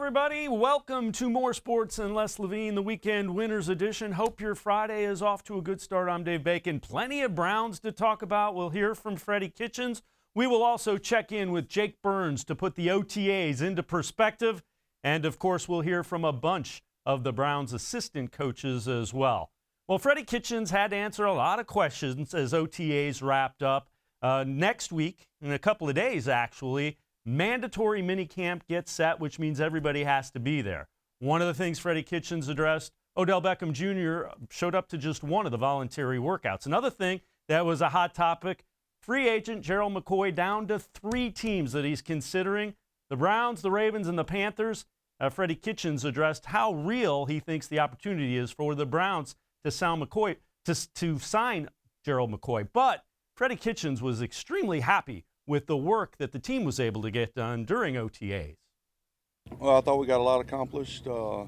everybody. Welcome to More Sports and Less Levine, the Weekend Winners Edition. Hope your Friday is off to a good start. I'm Dave Bacon. Plenty of Browns to talk about. We'll hear from Freddie Kitchens. We will also check in with Jake Burns to put the OTAs into perspective. And, of course, we'll hear from a bunch of the Browns' assistant coaches as well. Well, Freddie Kitchens had to answer a lot of questions as OTAs wrapped up. Next week, in a couple of days actually, mandatory minicamp gets set, which means everybody has to be there. One of the things Freddie Kitchens addressed, Odell Beckham Jr. showed up to just one of the voluntary workouts. Another thing that was a hot topic, free agent Gerald McCoy down to 3 teams that he's considering, the Browns, the Ravens, and the Panthers. Freddie Kitchens addressed how real he thinks the opportunity is for the Browns to sign Gerald McCoy. But Freddie Kitchens was extremely happy with the work that the team was able to get done during OTAs. Well, I thought we got a lot accomplished. The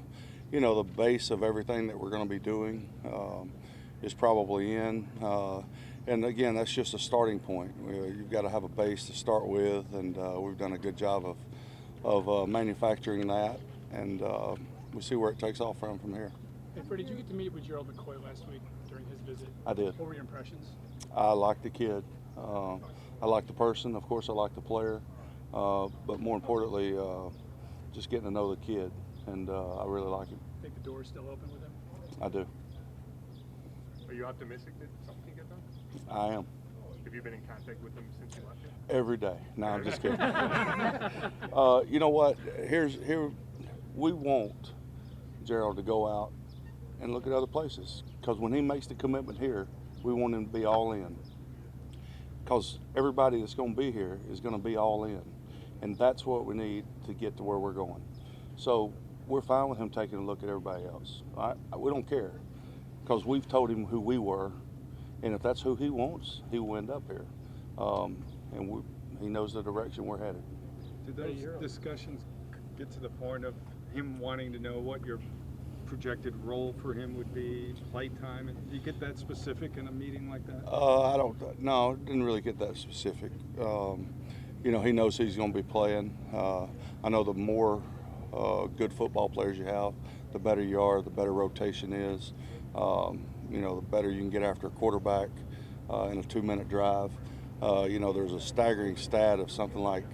base of everything that we're going to be doing is probably in. And again, that's just a starting point. You've got to have a base to start with, and we've done a good job of manufacturing that, and we'll see where it takes off from here. Hey, Freddie, did you get to meet with Gerald McCoy last week during his visit? I did. What were your impressions? I like the kid. I like the person. Of course, I like the player. But more importantly, just getting to know the kid, and I really like him. Think the door is still open with him? I do. Are you optimistic that something can get done? I am. Have you been in contact with him since you left here? Every day. No, I'm just kidding. You know what? We want Gerald to go out and look at other places, because when he makes the commitment here, we want him to be all in. Because everybody that's going to be here is going to be all in, and that's what we need to get to where we're going. So we're fine with him taking a look at everybody else. We don't care, because we've told him who we were, and if that's who he wants, he will end up here. He knows the direction we're headed. Did those discussions get to the point of him wanting to know what your projected role for him would be, playtime? And do you get that specific in a meeting like that? No, didn't really get that specific. He knows he's going to be playing. I know the more good football players you have, the better you are, the better rotation is. The better you can get after a quarterback in a 2-minute drive. There's a staggering stat of something like,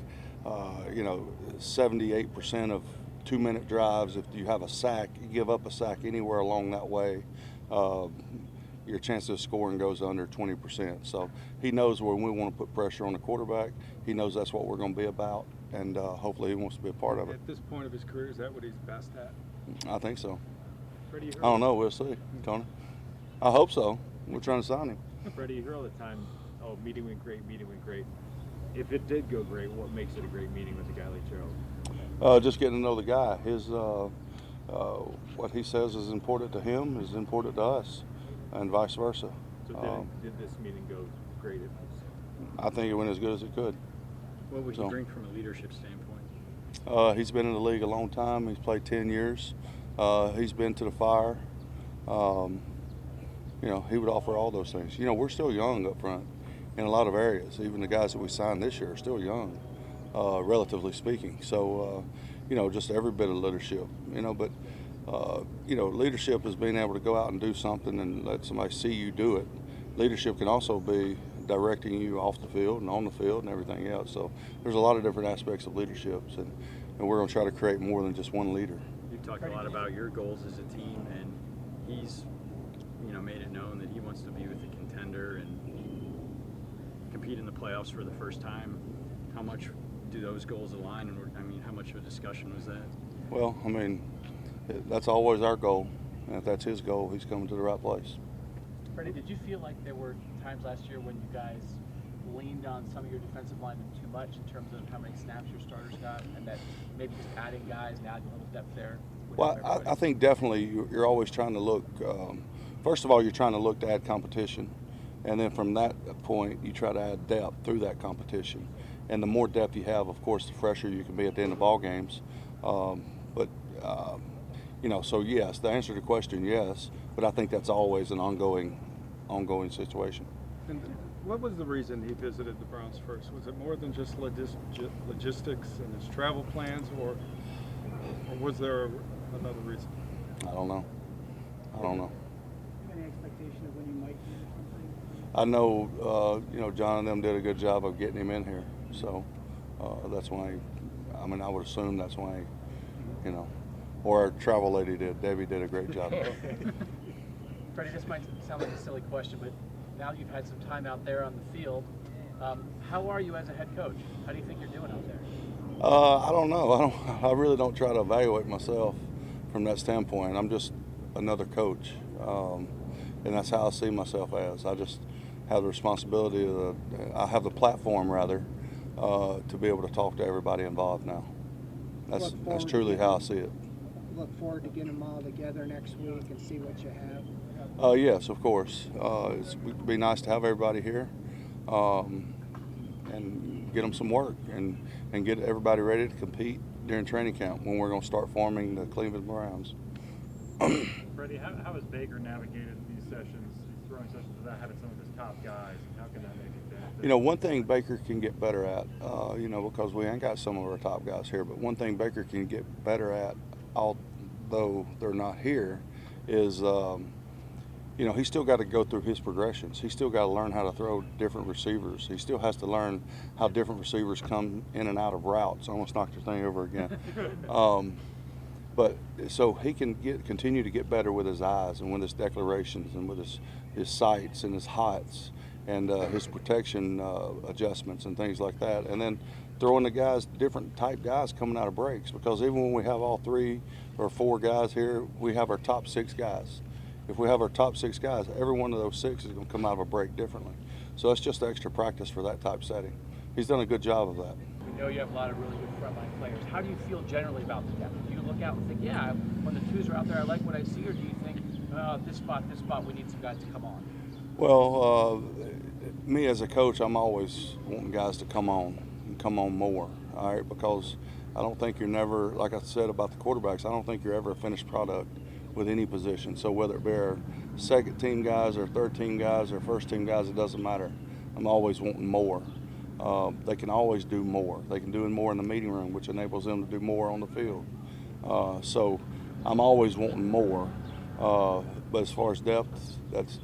78% of 2-minute drives, if you have a sack, you give up a sack anywhere along that way, your chance of scoring goes under 20%. So he knows when we want to put pressure on the quarterback. He knows that's what we're going to be about, and hopefully he wants to be a part of it. At this point of his career, is that what he's best at? I think so. Freddie, I don't know. We'll see, Tony. I hope so. We're trying to sign him. Freddie, you hear all the time, meeting went great, meeting went great. If it did go great, what makes it a great meeting with a guy like Gerald? Just getting to know the guy. What he says is important to him is important to us, and vice versa. So did this meeting go great? I think it went as good as it could. What would you bring from a leadership standpoint? He's been in the league a long time. He's played 10 years. He's been to the fire. He would offer all those things. We're still young up front in a lot of areas. Even the guys that we signed this year are still young, relatively speaking. So, just every bit of leadership, but, leadership is being able to go out and do something and let somebody see you do it. Leadership can also be directing you off the field and on the field and everything else. So there's a lot of different aspects of leaderships, and we're going to try to create more than just one leader. You talked a lot about your goals as a team, and he's made it known that he wants to be with a contender and compete in the playoffs for the first time. How much do those goals align, and how much of a discussion was that? Well, that's always our goal, and if that's his goal, he's coming to the right place. Freddie, did you feel like there were times last year when you guys leaned on some of your defensive linemen too much in terms of how many snaps your starters got, and that maybe just adding guys and adding a little depth there? Well, I think definitely you're always trying to look, first of all, you're trying to look to add competition, and then from that point, you try to add depth through that competition. And the more depth you have, of course, the fresher you can be at the end of ball games. So yes, the answer to the question, yes, but I think that's always an ongoing situation. And what was the reason he visited the Browns first? Was it more than just logistics and his travel plans, or Or was there another reason? I don't know. Any expectation of when you might do something? I know, John and them did a good job of getting him in here. So that's why, I would assume that's why, or our travel lady did. Debbie did a great job. Freddie, this might sound like a silly question, but now you've had some time out there on the field. How are you as a head coach? How do you think you're doing out there? I don't know. I really don't try to evaluate myself from that standpoint. I'm just another coach, and that's how I see myself as. I just have the responsibility I have the platform rather to be able to talk to everybody involved now. That's truly how I see it. Look forward to getting them all together next week and see what you have. Yes, of course. It'd be nice to have everybody here and get them some work and get everybody ready to compete during training camp when we're going to start forming the Cleveland Browns. Freddie, how has Baker navigated these sessions, these throwing sessions, without having some of his top guys? How can that make it benefit? One thing Baker can get better at, because we ain't got some of our top guys here, but one thing Baker can get better at, although they're not here, is he's still got to go through his progressions. He's still got to learn how to throw different receivers. He still has to learn how different receivers come in and out of routes. I almost knocked your thing over again. But so he can continue to get better with his eyes and with his declarations and with his sights and his hots and his protection adjustments and things like that. And then throwing the guys, different type guys coming out of breaks, because even when we have all 3 or 4 guys here, we have our top 6 guys. If we have our top 6 guys, every one of those 6 is going to come out of a break differently. So it's just extra practice for that type setting. He's done a good job of that. We know you have a lot of really good frontline players. How do you feel generally about the depth? Do you look out and think, yeah, when the 2s are out there, I like what I see, or do you think, this spot, we need some guys to come on? Well, me as a coach, I'm always wanting guys to come on and come on more, all right, because I don't think you're never, like I said about the quarterbacks, I don't think you're ever a finished product with any position. So whether it be our second team guys or third team guys or first team guys, it doesn't matter. I'm always wanting more. They can always do more. They can do more in the meeting room, which enables them to do more on the field. So I'm always wanting more. But as far as depth,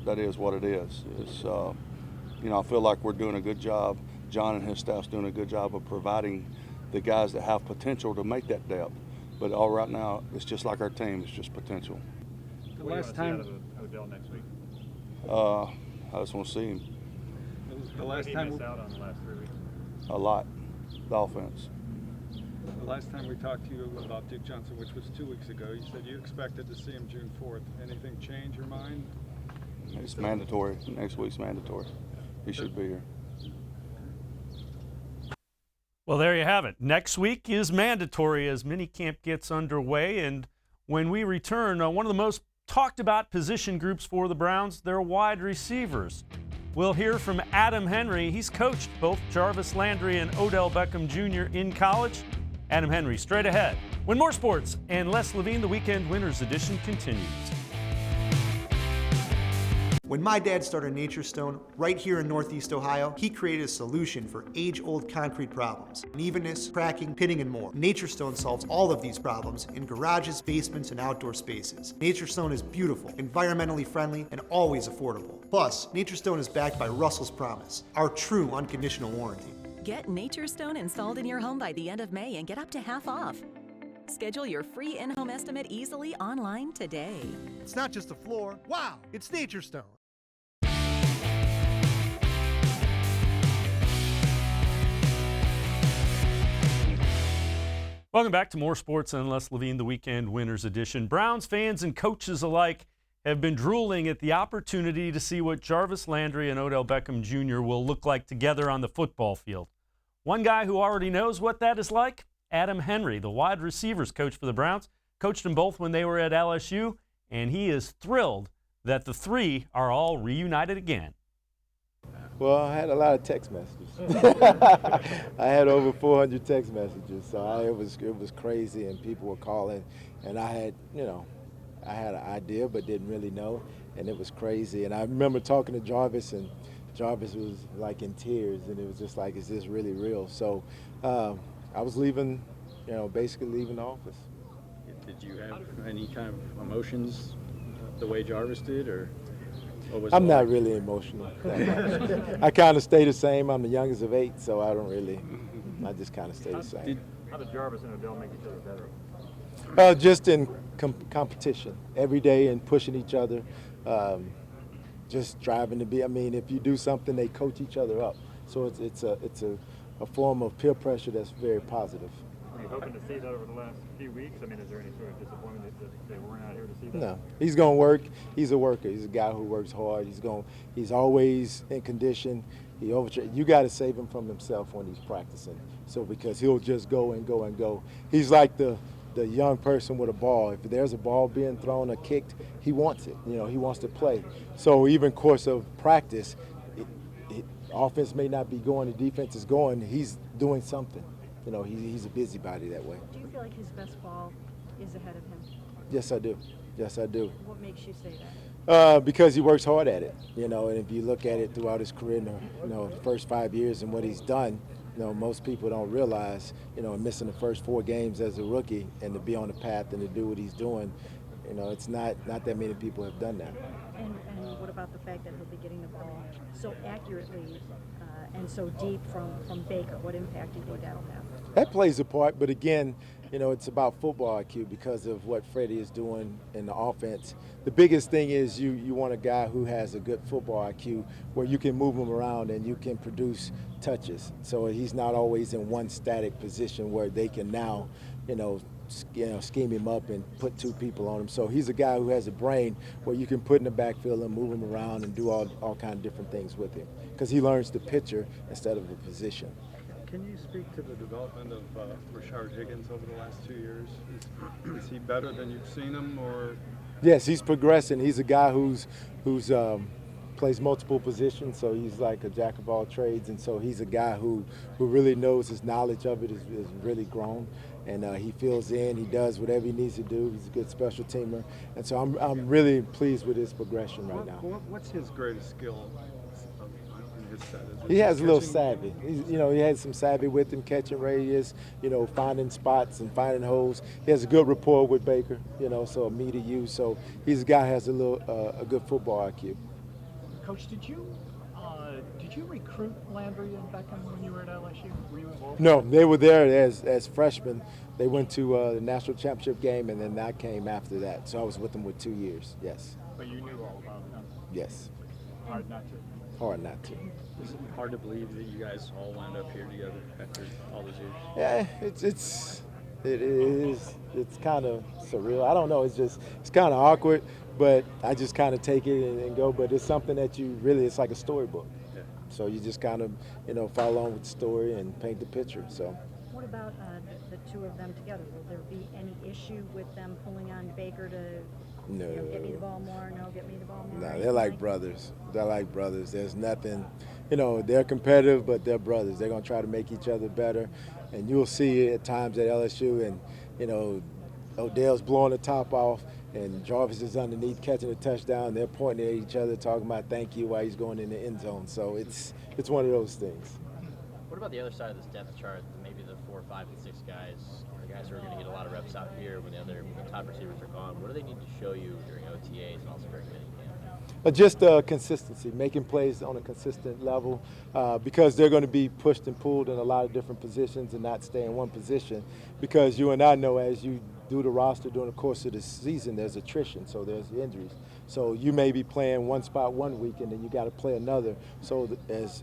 that is what it is. I feel like we're doing a good job. John and his staff's doing a good job of providing the guys that have potential to make that depth. But all right now, it's just like our team. It's just potential. The last time out of Odell next week. I just want to see him. The last time missed out on the last 3 weeks. A lot. The offense. The last time we talked to you about Duke Johnson, which was 2 weeks ago, you said you expected to see him June 4th. Anything change your mind? It's mandatory. Next week's mandatory. He should be here. Well, there you have it. Next week is mandatory as minicamp gets underway. And when we return, one of the most talked about position groups for the Browns, their wide receivers. We'll hear from Adam Henry. He's coached both Jarvis Landry and Odell Beckham Jr. in college. Adam Henry straight ahead. When more sports and Les Levine, the Weekend Winners Edition continues. When my dad started Nature Stone right here in Northeast Ohio, he created a solution for age-old concrete problems. Unevenness, cracking, pitting, and more. Nature Stone solves all of these problems in garages, basements, and outdoor spaces. Nature Stone is beautiful, environmentally friendly, and always affordable. Plus, Nature Stone is backed by Russell's Promise, our true unconditional warranty. Get Nature Stone installed in your home by the end of May and get up to half off. Schedule your free in-home estimate easily online today. It's not just a floor. Wow, it's Nature Stone. Welcome back to more sports and Les Levine, the Weekend Winners Edition. Browns fans and coaches alike have been drooling at the opportunity to see what Jarvis Landry and Odell Beckham Jr. will look like together on the football field. One guy who already knows what that is like, Adam Henry, the wide receivers coach for the Browns, coached them both when they were at LSU, and he is thrilled that the 3 are all reunited again. Well, I had a lot of text messages. I had over 400 text messages, so it was crazy, and people were calling, and I had an idea but didn't really know, and it was crazy. And I remember talking to Jarvis, and Jarvis was like in tears, and it was just like, is this really real? So I was leaving, basically leaving the office. Did you have any kind of emotions the way Jarvis did, or what was I'm not really emotional. I kind of stay the same. I'm the youngest of 8, so I don't really. I just kind of stay the same. How did Jarvis and Odell make each other better? Just in competition every day and pushing each other. Just driving to be. I mean, if you do something, they coach each other up. So it's a form of peer pressure that's very positive. Were you hoping to see that over the last few weeks? I mean, is there any sort of disappointment that they weren't out here to see that? No, he's gonna work. He's a worker. He's a guy who works hard. He's always in condition. You got to save him from himself when he's practicing. So because he'll just go and go and go. He's like the young person with a ball. If there's a ball being thrown or kicked, he wants it. He wants to play. So even course of practice, offense may not be going, the defense is going. He's doing something. He's a busybody that way. Do you feel like his best ball is ahead of him? Yes, I do. Yes, I do. What makes you say that? Because he works hard at it. And if you look at it throughout his career, the first 5 years and what he's done, most people don't realize, missing the first 4 games as a rookie and to be on the path and to do what he's doing, it's not that many people have done that. And what about the fact that he'll be getting the ball so accurately and so deep from Baker? What impact do you think that'll have? That plays a part, but again, it's about football IQ because of what Freddie is doing in the offense. The biggest thing is you want a guy who has a good football IQ where you can move him around and you can produce touches. So he's not always in one static position where they can now, scheme him up and put 2 people on him. So he's a guy who has a brain where you can put in the backfield and move him around and do all kind of different things with him because he learns the picture instead of the position. Can you speak to the development of Rashard Higgins over the last 2 years? Is he better than you've seen him, or? Yes, he's progressing. He's a guy who's plays multiple positions, so he's like a jack of all trades, and so he's a guy who really knows his knowledge of it is really grown, and he fills in. He does whatever he needs to do. He's a good special teamer, and so I'm really pleased with his progression right now. What's his greatest skill? He has a little savvy. He has some savvy with him, catching radius, finding spots and finding holes. He has a good rapport with Baker, so a me to you. So he's a guy who has a good football IQ. Coach, did you recruit Landry and Beckham when you were at LSU? Were you involved? No, they were there as freshmen. They went to the national championship game, and then I came after that. So I was with them with 2 years. Yes. But you knew all about them. Yes. Hard not to. Hard not to. Is it hard to believe that you guys all wound up here together after all those years? Yeah, it is. It's kind of surreal. I don't know. It's kind of awkward, but I just kind of take it and go. But it's something that it's like a storybook. Yeah. So you just kind of, follow along with the story and paint the picture. So. What about the 2 of them together? Will there be any issue with them pulling on Baker to No. get me the ball more? No, get me the ball more? No, they're like brothers. They're like brothers. There's nothing, they're competitive, but they're brothers. They're going to try to make each other better. And you'll see it at times at LSU, and, Odell's blowing the top off, and Jarvis is underneath catching a touchdown. They're pointing at each other, talking about thank you while he's going in the end zone. So it's one of those things. What about the other side of this depth chart? Maybe the 4, 5, and 6 guys, the guys who are going to get a lot of reps out here when the top receivers are gone. What do they need to show you during OTAs and also during minicamp? Just consistency, making plays on a consistent level because they're going to be pushed and pulled in a lot of different positions and not stay in one position because you and I know as you do the roster during the course of the season, there's attrition, so there's injuries. So you may be playing one spot one week and then you got to play another. So as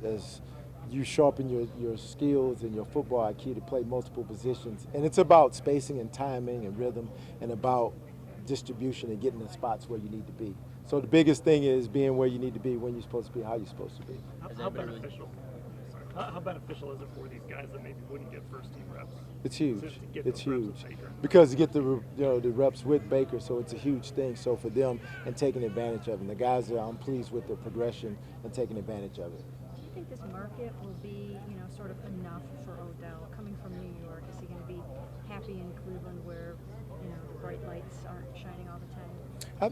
you sharpen your skills and your football IQ to play multiple positions. And it's about spacing and timing and rhythm and about distribution and getting in spots where you need to be. So the biggest thing is being where you need to be, when you're supposed to be, how you're supposed to be. How beneficial is it for these guys that maybe wouldn't get first-team reps? It's huge. It's huge Baker? because you get the reps with Baker, so it's a huge thing. So for them and taking advantage of them, the guys I'm pleased with the progression and taking advantage of it. Do you think this market will be, sort of enough for Odell coming from New York? Is he going to be happy in Cleveland where, the bright lights aren't shining all the time?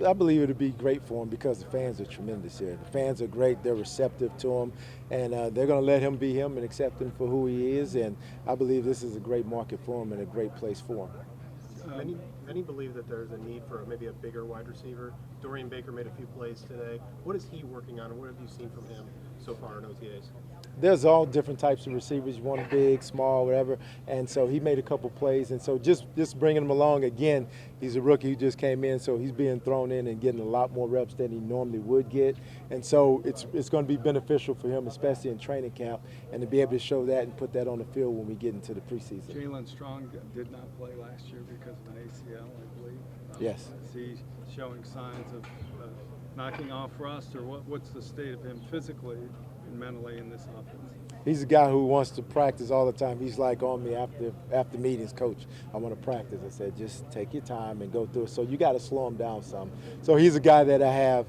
I believe it'll be great for him because the fans are tremendous here. The fans are great. They're receptive to him, and they're going to let him be him and accept him for who he is. And I believe this is a great market for him and a great place for him. Many believe that there's a need for maybe a bigger wide receiver. Dorian Baker made a few plays today. What is he working on, and what have you seen from him so far in OTAs? There's all different types of receivers. You want a big, small, whatever. And so he made a couple plays. And so just bringing him along, again, he's a rookie who just came in, so he's being thrown in and getting a lot more reps than he normally would get. And so it's going to be beneficial for him, especially in training camp, and to be able to show that and put that on the field when we get into the preseason. Jalen Strong did not play last year because of an ACL, I believe. Yes. Is he showing signs of knocking off rust, or what's the state of him physically and mentally in this offense? He's a guy who wants to practice all the time. He's like on me after meetings, coach, I want to practice. I said, just take your time and go through it. So you got to slow him down some. So he's a guy that I have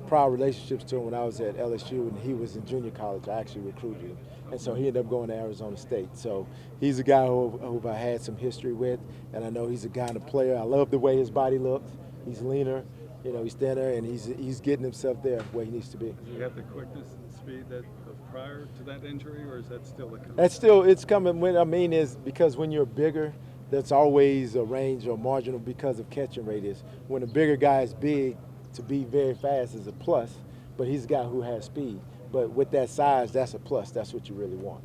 prior relationships to him. When I was at LSU and he was in junior college, I actually recruited him. And so he ended up going to Arizona State. So he's a guy who I had some history with, and I know he's a guy and a player. I love the way his body looks. He's leaner, he's thinner, and he's getting himself there where he needs to be. Does he have the quickness and speed that prior to that injury, or is that still a? It's coming. What I mean is, because when you're bigger, there's always a range or marginal because of catching radius. When a bigger guy is big, to be very fast is a plus, but he's a guy who has speed. But with that size, that's a plus. That's what you really want.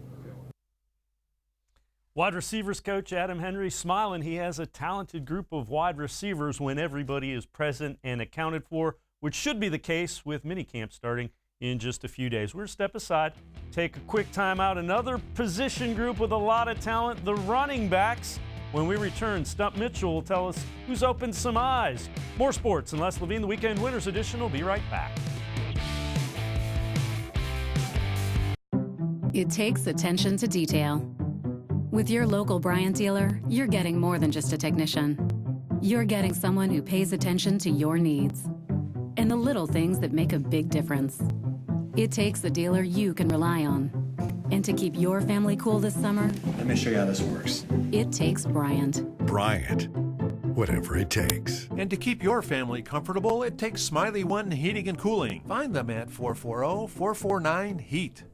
Wide receivers coach Adam Henry smiling. He has a talented group of wide receivers when everybody is present and accounted for, which should be the case with minicamp starting in just a few days. We're going to step aside, take a quick time out. Another position group with a lot of talent, the running backs. When we return, Stump Mitchell will tell us who's opened some eyes. More sports and Les Levine, the Weekend Winners Edition. Will be right back. It takes attention to detail. With your local Bryant dealer, you're getting more than just a technician. You're getting someone who pays attention to your needs and the little things that make a big difference. It takes a dealer you can rely on. And to keep your family cool this summer, let me show you how this works. It takes Bryant. Bryant. Whatever it takes. And to keep your family comfortable, it takes Smiley One Heating and Cooling. Find them at 440-449-HEAT.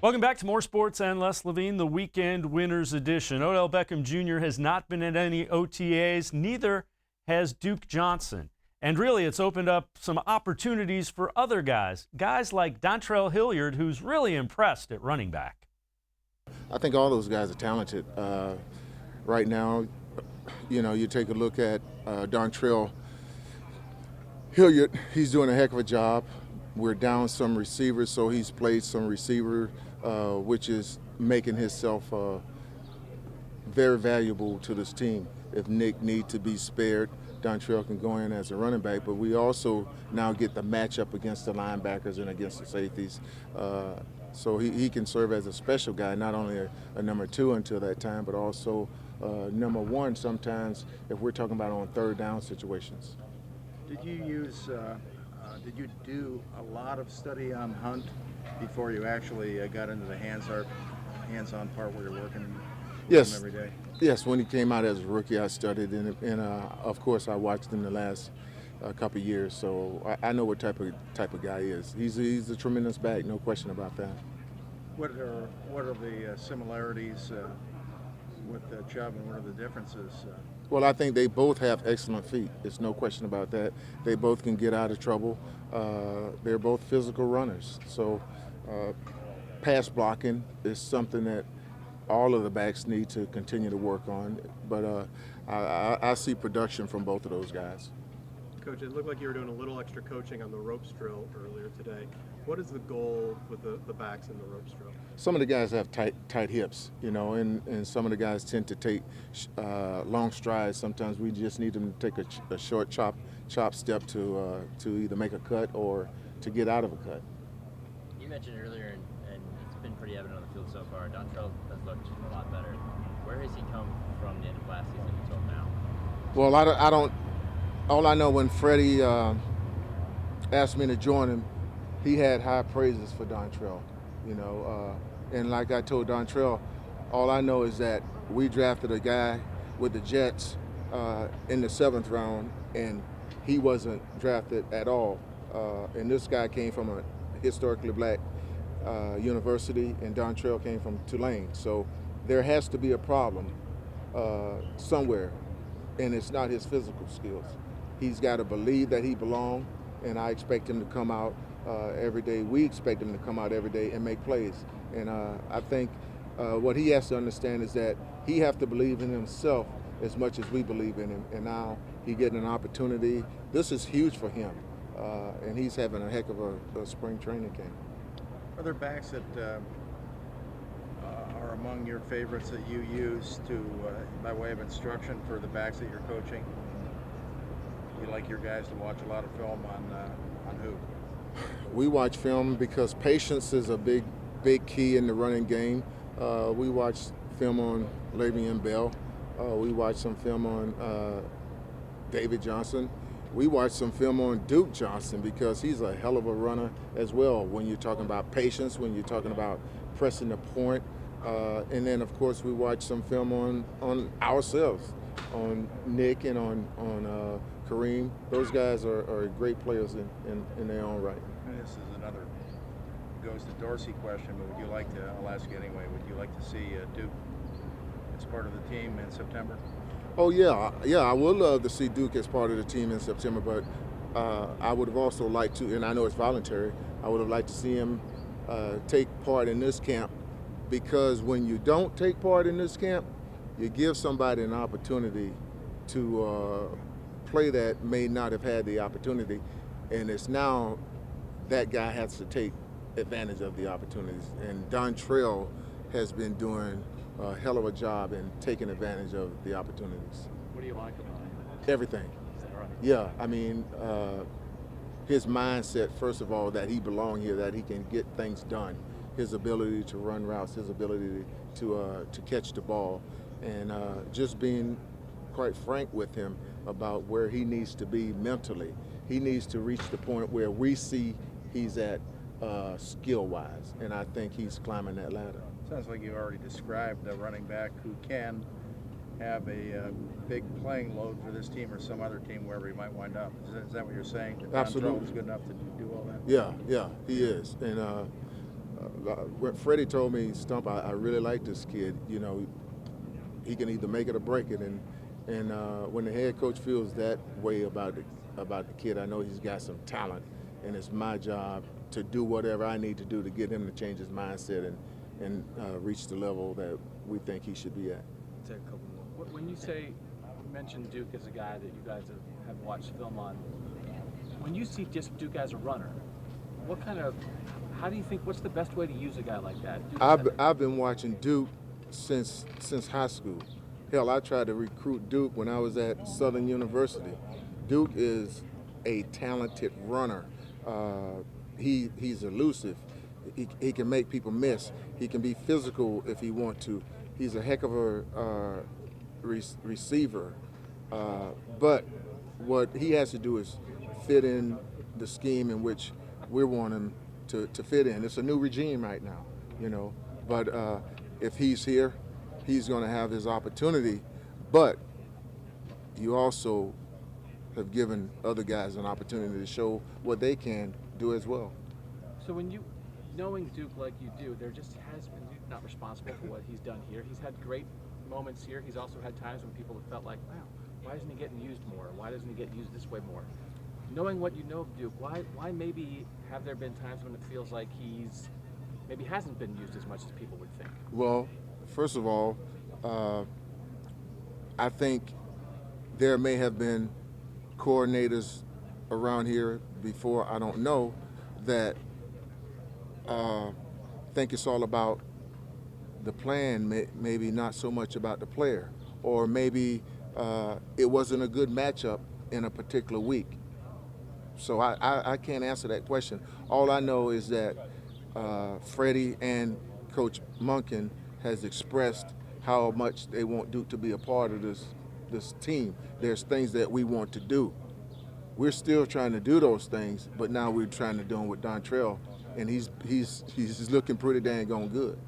Welcome back to More Sports and Les Levine, the Weekend Winners Edition. Odell Beckham Jr. has not been at any OTAs, neither has Duke Johnson. And really, it's opened up some opportunities for other guys like Dontrell Hilliard, who's really impressed at running back. I think all those guys are talented. Right now, you take a look at Dontrell Hilliard, he's doing a heck of a job. We're down some receivers, so he's played some receiver, which is making himself very valuable to this team. If Nick needs to be spared, Dontrell can go in as a running back, but we also now get the matchup against the linebackers and against the safeties. So he can serve as a special guy, not only a number two until that time, but also number one sometimes if we're talking about on third down situations. Did you do a lot of study on Hunt before you actually got into the hands-on part where you're working with him every day? Yes, when he came out as a rookie, I studied, and of course I watched him the last couple of years, so I know what type of guy he is. He's a tremendous back, no question about that. What are the similarities with Chubb, and what are the differences? Well, I think they both have excellent feet. There's no question about that. They both can get out of trouble. They're both physical runners. So pass blocking is something that all of the backs need to continue to work on. But I see production from both of those guys. Coach, it looked like you were doing a little extra coaching on the ropes drill earlier today. What is the goal with the backs in the ropes drill? Some of the guys have tight hips, and some of the guys tend to take long strides. Sometimes we just need them to take a short chop step to either make a cut or to get out of a cut. You mentioned earlier, and it's been pretty evident on the field so far, Dontrell has looked a lot better. Where has he come from the end of last season until now? Well, I don't. All I know, when Freddie asked me to join him, he had high praises for Dontrell, and like I told Dontrell, all I know is that we drafted a guy with the Jets in the 7th round, and he wasn't drafted at all. And this guy came from a historically black university, and Dontrell came from Tulane. So there has to be a problem somewhere, and it's not his physical skills. He's got to believe that he belongs, and I expect him to come out every day. We expect him to come out every day and make plays. And I think what he has to understand is that he has to believe in himself as much as we believe in him. And now he's getting an opportunity. This is huge for him, and he's having a heck of a spring training camp. Are there backs that are among your favorites that you use to, by way of instruction for the backs that you're coaching? You like your guys to watch a lot of film on who? We watch film because patience is a big key in the running game. We watch film on Le'Veon Bell. We watch some film on David Johnson. We watch some film on Duke Johnson because he's a hell of a runner as well when you're talking about patience, when you're talking about pressing the point. And then, of course, we watch some film on ourselves, on Nick and on Kareem. Those guys are great players in their own right. And this is another, goes to Dorsey question, but would you like to, I'll ask you anyway, would you like to see Duke as part of the team in September? Oh, yeah, I would love to see Duke as part of the team in September, but I would have also liked to, and I know it's voluntary, I would have liked to see him take part in this camp, because when you don't take part in this camp, you give somebody an opportunity to play that may not have had the opportunity, and it's now that guy has to take advantage of the opportunities. And Dontrell has been doing a hell of a job in taking advantage of the opportunities. What do you like about him? Everything. Yeah, I mean, his mindset, first of all, that he belongs here, that he can get things done, his ability to run routes, his ability to catch the ball, and just being quite frank with him about where he needs to be mentally. He needs to reach the point where we see he's at skill-wise, and I think he's climbing that ladder. Sounds like you already described a running back who can have a big playing load for this team or some other team, wherever he might wind up. Is that what you're saying? That Absolutely. Dontrell is good enough to do all that? Yeah, he is. And when Freddie told me, Stump, I really like this kid. You know, he can either make it or break it. And when the head coach feels that way about the kid, I know he's got some talent, and it's my job to do whatever I need to do to get him to change his mindset and reach the level that we think he should be at. Take a couple more. When you mention Duke as a guy that you guys have watched film on, when you see just Duke as a runner, how do you think, what's the best way to use a guy like that? I've been watching Duke since high school. Hell, I tried to recruit Duke when I was at Southern University. Duke is a talented runner. He's elusive. He can make people miss. He can be physical if he wants to. He's a heck of a receiver. But what he has to do is fit in the scheme in which we want him to fit in. It's a new regime right now, you know. But if he's here, he's going to have his opportunity. But you also have given other guys an opportunity to show what they can do as well. So when you, knowing Duke like you do, there just has been, Duke not responsible for what he's done here. He's had great moments here. He's also had times when people have felt like, wow, why isn't he getting used more? Why doesn't he get used this way more? Knowing what you know of Duke, why maybe have there been times when it feels like he's maybe hasn't been used as much as people would think? Well, first of all, I think there may have been coordinators around here before, I don't know, that think it's all about the plan, maybe not so much about the player, or maybe it wasn't a good matchup in a particular week. So I can't answer that question. All I know is that Freddie and Coach Monken has expressed how much they want Duke to be a part of this team. There's things that we want to do. We're still trying to do those things, but now we're trying to do them with Dontrell, and he's looking pretty dang on good.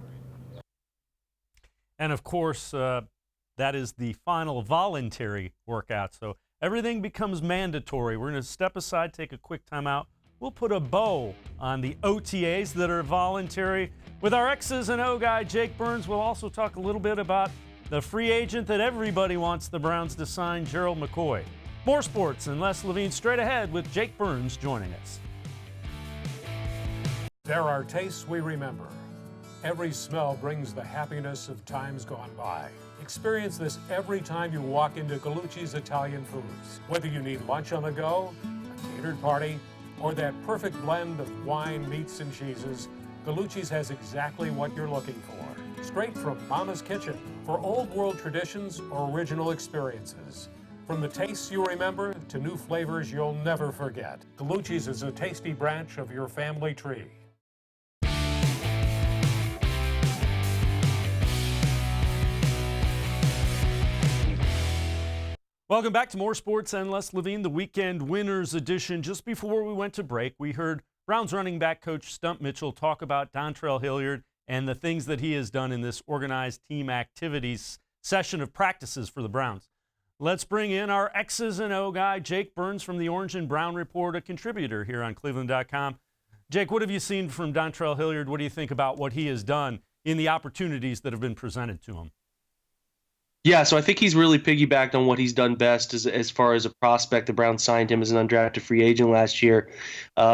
And of course, that is the final voluntary workout. So everything becomes mandatory. We're going to step aside, take a quick timeout. we'll put a bow on the OTAs that are voluntary. With our X's and O guy, Jake Burns, we'll also talk a little bit about the free agent that everybody wants the Browns to sign, Gerald McCoy. More sports and Les Levine straight ahead with Jake Burns joining us. There are tastes we remember. Every smell brings the happiness of times gone by. Experience this every time you walk into Gallucci's Italian Foods. Whether you need lunch on the go, a catered party, or that perfect blend of wine, meats, and cheeses, Gallucci's has exactly what you're looking for. Straight from Mama's Kitchen for old world traditions or original experiences. From the tastes you remember to new flavors you'll never forget. Gallucci's is a tasty branch of your family tree. Welcome back to More Sports and Les Levine, the Weekend Winners edition. Just before we went to break, we heard Browns running back coach Stump Mitchell talk about Dontrell Hilliard and the things that he has done in this organized team activities session of practices for the Browns. Let's bring in our X's and O guy, Jake Burns from the Orange and Brown Report, a contributor here on cleveland.com. Jake, what have you seen from Dontrell Hilliard? What do you think about what he has done in the opportunities that have been presented to him? Yeah, so I think he's really piggybacked on what he's done best as far as a prospect. The Browns signed him as an undrafted free agent last year.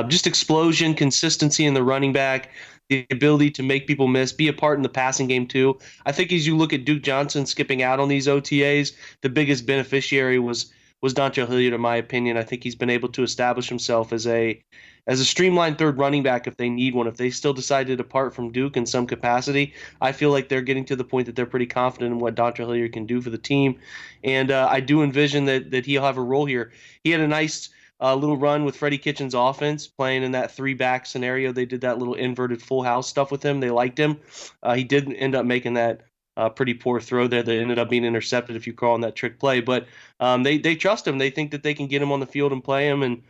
Just explosion, consistency in the running back, the ability to make people miss, be a part in the passing game too. I think as you look at Duke Johnson skipping out on these OTAs, the biggest beneficiary was Dontrell Hilliard, in my opinion. I think he's been able to establish himself as a streamlined third running back if they need one. If they still decide to depart from Duke in some capacity, I feel like they're getting to the point that they're pretty confident in what Dontrell Hilliard can do for the team. And I do envision that he'll have a role here. He had a nice little run with Freddie Kitchens' offense, playing in that three-back scenario. They did that little inverted full house stuff with him. They liked him. He did end up making that pretty poor throw there that ended up being intercepted if you call on that trick play. But they trust him. They think that they can get him on the field and play him, and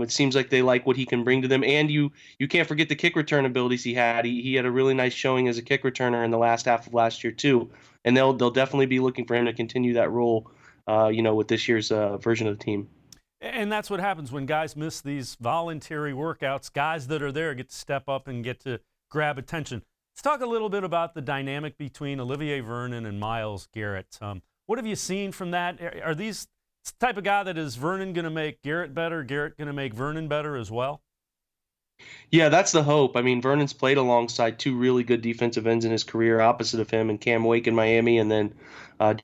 it seems like they like what he can bring to them. And you can't forget the kick return abilities he had. He had a really nice showing as a kick returner in the last half of last year too. And they'll definitely be looking for him to continue that role, with this year's version of the team. And that's what happens when guys miss these voluntary workouts. Guys that are there get to step up and get to grab attention. Let's talk a little bit about the dynamic between Olivier Vernon and Myles Garrett. What have you seen from that? Are these the type of guy that is Vernon going to make Garrett better, Garrett going to make Vernon better as well? Yeah, that's the hope. I mean, Vernon's played alongside two really good defensive ends in his career opposite of him, and Cam Wake in Miami, and then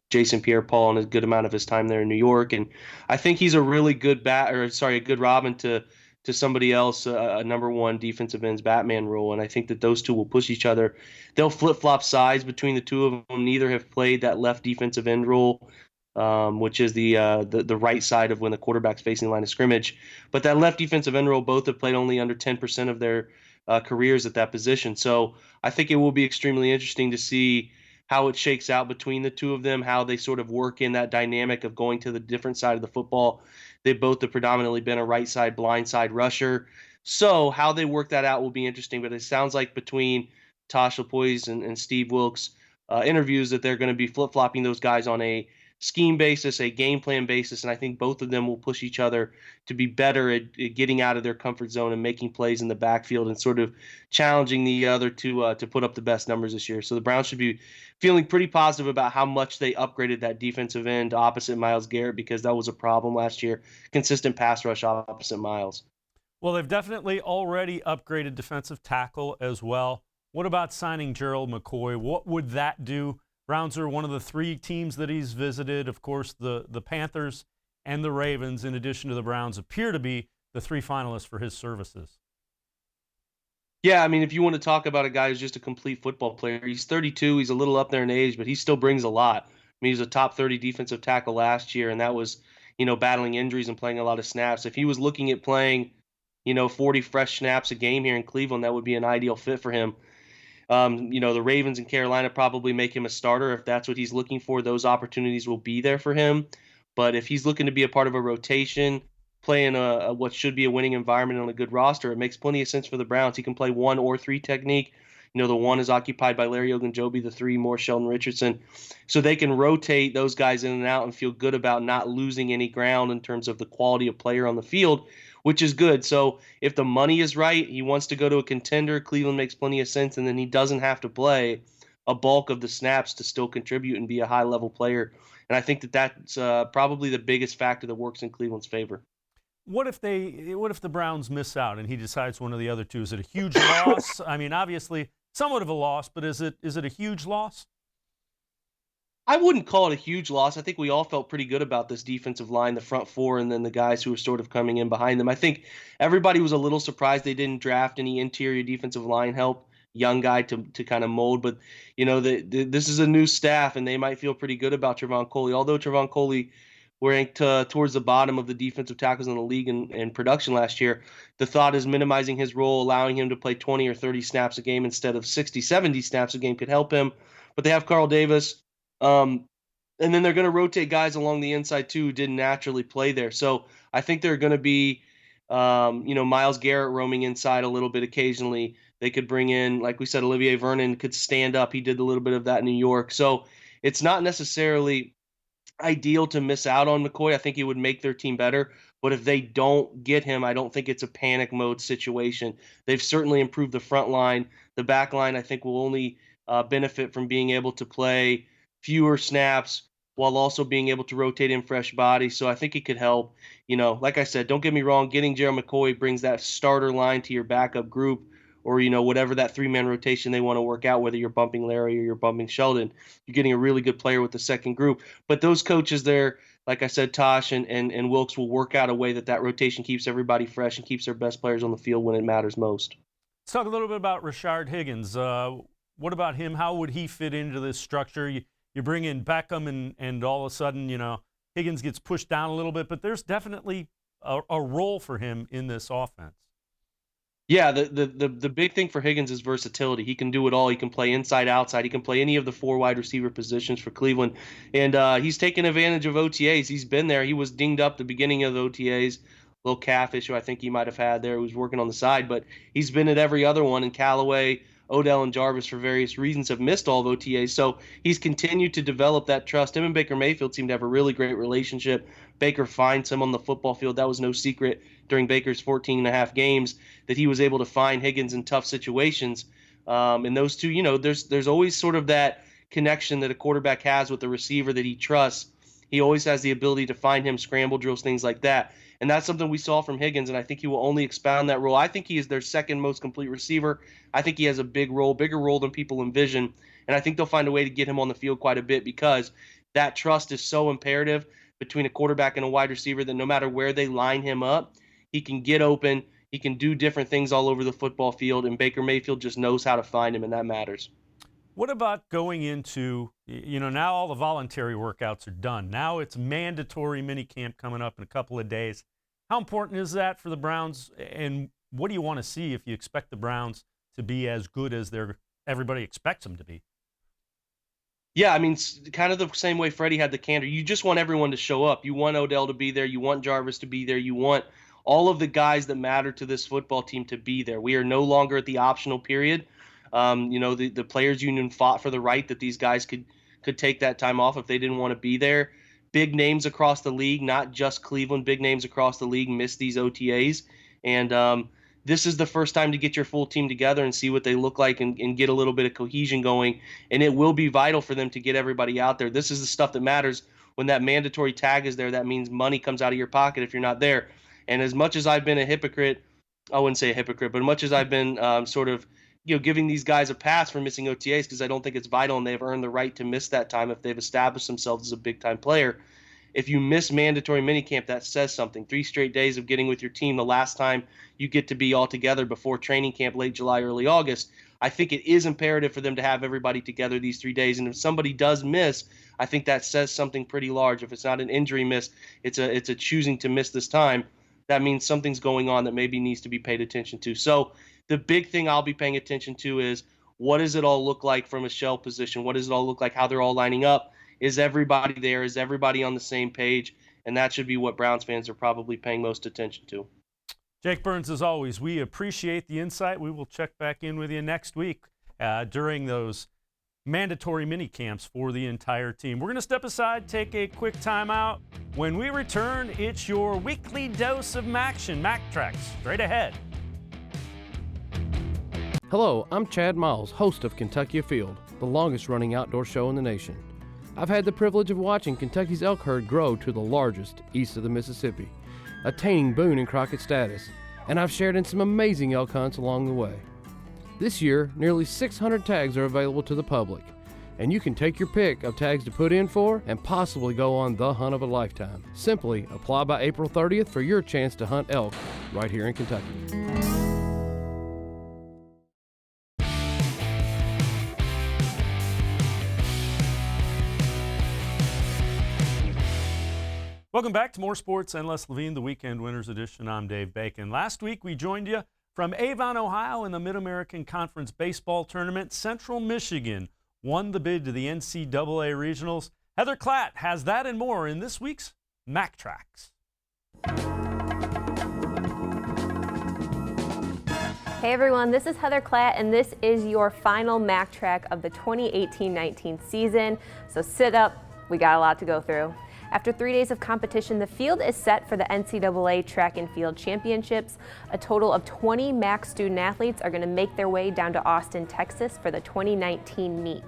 Jason Pierre-Paul in a good amount of his time there in New York. And I think he's a really good a good Robin to somebody else, a number one defensive ends Batman role. And I think that those two will push each other. They'll flip-flop sides between the two of them. Neither have played that left defensive end role, which is the right side of when the quarterback's facing the line of scrimmage. But that left defensive end role, both have played only under 10% of their careers at that position. So I think it will be extremely interesting to see how it shakes out between the two of them, how they sort of work in that dynamic of going to the different side of the football. They both have predominantly been a right side, blind side rusher. So how they work that out will be interesting. But it sounds like between Tosh Lapoise and Steve Wilkes' interviews that they're going to be flip-flopping those guys on a scheme basis, a game plan basis, and I think both of them will push each other to be better at getting out of their comfort zone and making plays in the backfield and sort of challenging the other to put up the best numbers this year. So the Browns should be feeling pretty positive about how much they upgraded that defensive end opposite Myles Garrett, because that was a problem last year. Consistent pass rush opposite Myles. Well, they've definitely already upgraded defensive tackle as well. What about signing Gerald McCoy? What would that do? Browns are one of the three teams that he's visited. Of course, the Panthers and the Ravens, in addition to the Browns, appear to be the three finalists for his services. Yeah, I mean, if you want to talk about a guy who's just a complete football player, he's 32. He's a little up there in age, but he still brings a lot. I mean, he was a top 30 defensive tackle last year, and that was, battling injuries and playing a lot of snaps. If he was looking at playing, 40 fresh snaps a game here in Cleveland, that would be an ideal fit for him. The Ravens and Carolina probably make him a starter. If that's what he's looking for, those opportunities will be there for him. But if he's looking to be a part of a rotation, play in what should be a winning environment on a good roster, it makes plenty of sense for the Browns. He can play 1 or 3 technique. The 1 is occupied by Larry Ogunjobi, the 3 more Sheldon Richardson. So they can rotate those guys in and out and feel good about not losing any ground in terms of the quality of player on the field, which is good. So if the money is right, he wants to go to a contender, Cleveland makes plenty of sense, and then he doesn't have to play a bulk of the snaps to still contribute and be a high-level player. And I think that's probably the biggest factor that works in Cleveland's favor. What if the Browns miss out and he decides one of the other two? Is it a huge loss? I mean, obviously, somewhat of a loss, but is it a huge loss? I wouldn't call it a huge loss. I think we all felt pretty good about this defensive line, the front 4, and then the guys who were sort of coming in behind them. I think everybody was a little surprised they didn't draft any interior defensive line help, young guy to kind of mold. But, this is a new staff, and they might feel pretty good about Trevon Coley. Although Trevon Coley ranked towards the bottom of the defensive tackles in the league in production last year, the thought is minimizing his role, allowing him to play 20 or 30 snaps a game instead of 60, 70 snaps a game could help him. But they have Carl Davis. And then they're going to rotate guys along the inside, too, who didn't naturally play there. So I think they're going to be, Myles Garrett roaming inside a little bit occasionally. They could bring in, like we said, Olivier Vernon could stand up. He did a little bit of that in New York. So it's not necessarily ideal to miss out on McCoy. I think he would make their team better. But if they don't get him, I don't think it's a panic mode situation. They've certainly improved the front line. The back line, I think, will only benefit from being able to play fewer snaps while also being able to rotate in fresh bodies. So I think it could help. Like I said, don't get me wrong, getting Gerald McCoy brings that starter line to your backup group, or, whatever that 3-man rotation they want to work out, whether you're bumping Larry or you're bumping Sheldon. You're getting a really good player with the second group. But those coaches there, like I said, Tosh and Wilkes will work out a way that rotation keeps everybody fresh and keeps their best players on the field when it matters most. Let's talk a little bit about Rashard Higgins. What about him? How would he fit into this structure? You bring in Beckham and all of a sudden, Higgins gets pushed down a little bit, but there's definitely a role for him in this offense. Yeah, the big thing for Higgins is versatility. He can do it all. He can play inside, outside. He can play any of the 4 wide receiver positions for Cleveland. And he's taken advantage of OTAs. He's been there. He was dinged up the beginning of the OTAs, little calf issue I think he might have had there. He was working on the side, but he's been at every other one. And Callaway, Odell, and Jarvis, for various reasons, have missed all of OTAs. So he's continued to develop that trust. Him and Baker Mayfield seem to have a really great relationship. Baker finds him on the football field. That was no secret during Baker's 14 and a half games that he was able to find Higgins in tough situations. And those two, there's always sort of that connection that a quarterback has with the receiver that he trusts. He always has the ability to find him, scramble drills, things like that. And that's something we saw from Higgins, and I think he will only expound that role. I think he is their second most complete receiver. I think he has a bigger role than people envision. And I think they'll find a way to get him on the field quite a bit because that trust is so imperative between a quarterback and a wide receiver that no matter where they line him up, he can get open, he can do different things all over the football field, and Baker Mayfield just knows how to find him, and that matters. What about going into, now all the voluntary workouts are done. Now it's mandatory minicamp coming up in a couple of days. How important is that for the Browns, and what do you want to see if you expect the Browns to be as good as everybody expects them to be? Yeah, I mean, kind of the same way Freddie had the candor. You just want everyone to show up. You want Odell to be there. You want Jarvis to be there. You want all of the guys that matter to this football team to be there. We are no longer at the optional period. The players union fought for the right that these guys could take that time off if they didn't want to be there. Big names across the league, not just Cleveland, big names across the league missed these OTAs. And this is the first time to get your full team together and see what they look like and get a little bit of cohesion going. And it will be vital for them to get everybody out there. This is the stuff that matters. When that mandatory tag is there, that means money comes out of your pocket if you're not there. And as much as I've been a hypocrite, I wouldn't say a hypocrite, but as much as I've been giving these guys a pass for missing OTAs because I don't think it's vital and they've earned the right to miss that time if they've established themselves as a big-time player. If you miss mandatory minicamp, that says something. 3 straight days of getting with your team, the last time you get to be all together before training camp late July, early August. I think it is imperative for them to have everybody together these 3 days. And if somebody does miss, I think that says something pretty large. If it's not an injury miss, it's a choosing to miss this time. That means something's going on that maybe needs to be paid attention to. So the big thing I'll be paying attention to is what does it all look like from a shell position? What does it all look like? How they're all lining up? Is everybody there? Is everybody on the same page? And that should be what Browns fans are probably paying most attention to. Jake Burns, as always, we appreciate the insight. We will check back in with you next week during those mandatory mini camps for the entire team. We're going to step aside, take a quick timeout. When we return, it's your weekly dose of Maction, Mac Tracks, straight ahead. Hello, I'm Chad Miles, host of Kentucky Afield, the longest-running outdoor show in the nation. I've had the privilege of watching Kentucky's elk herd grow to the largest east of the Mississippi, attaining Boone and Crockett status, and I've shared in some amazing elk hunts along the way. This year, nearly 600 tags are available to the public, and you can take your pick of tags to put in for and possibly go on the hunt of a lifetime. Simply apply by April 30th for your chance to hunt elk right here in Kentucky. Welcome back to More Sports and Less Levine, the Weekend Winners Edition. I'm Dave Bacon. Last week we joined you from Avon, Ohio in the Mid-American Conference Baseball Tournament. Central Michigan won the bid to the NCAA Regionals. Heather Klatt has that and more in this week's Mac Tracks. Hey everyone, this is Heather Klatt, and this is your final Mac Track of the 2018-19 season. So sit up, we got a lot to go through. After 3 days of competition, the field is set for the NCAA Track and Field Championships. A total of 20 MAC student athletes are going to make their way down to Austin, Texas for the 2019 meet.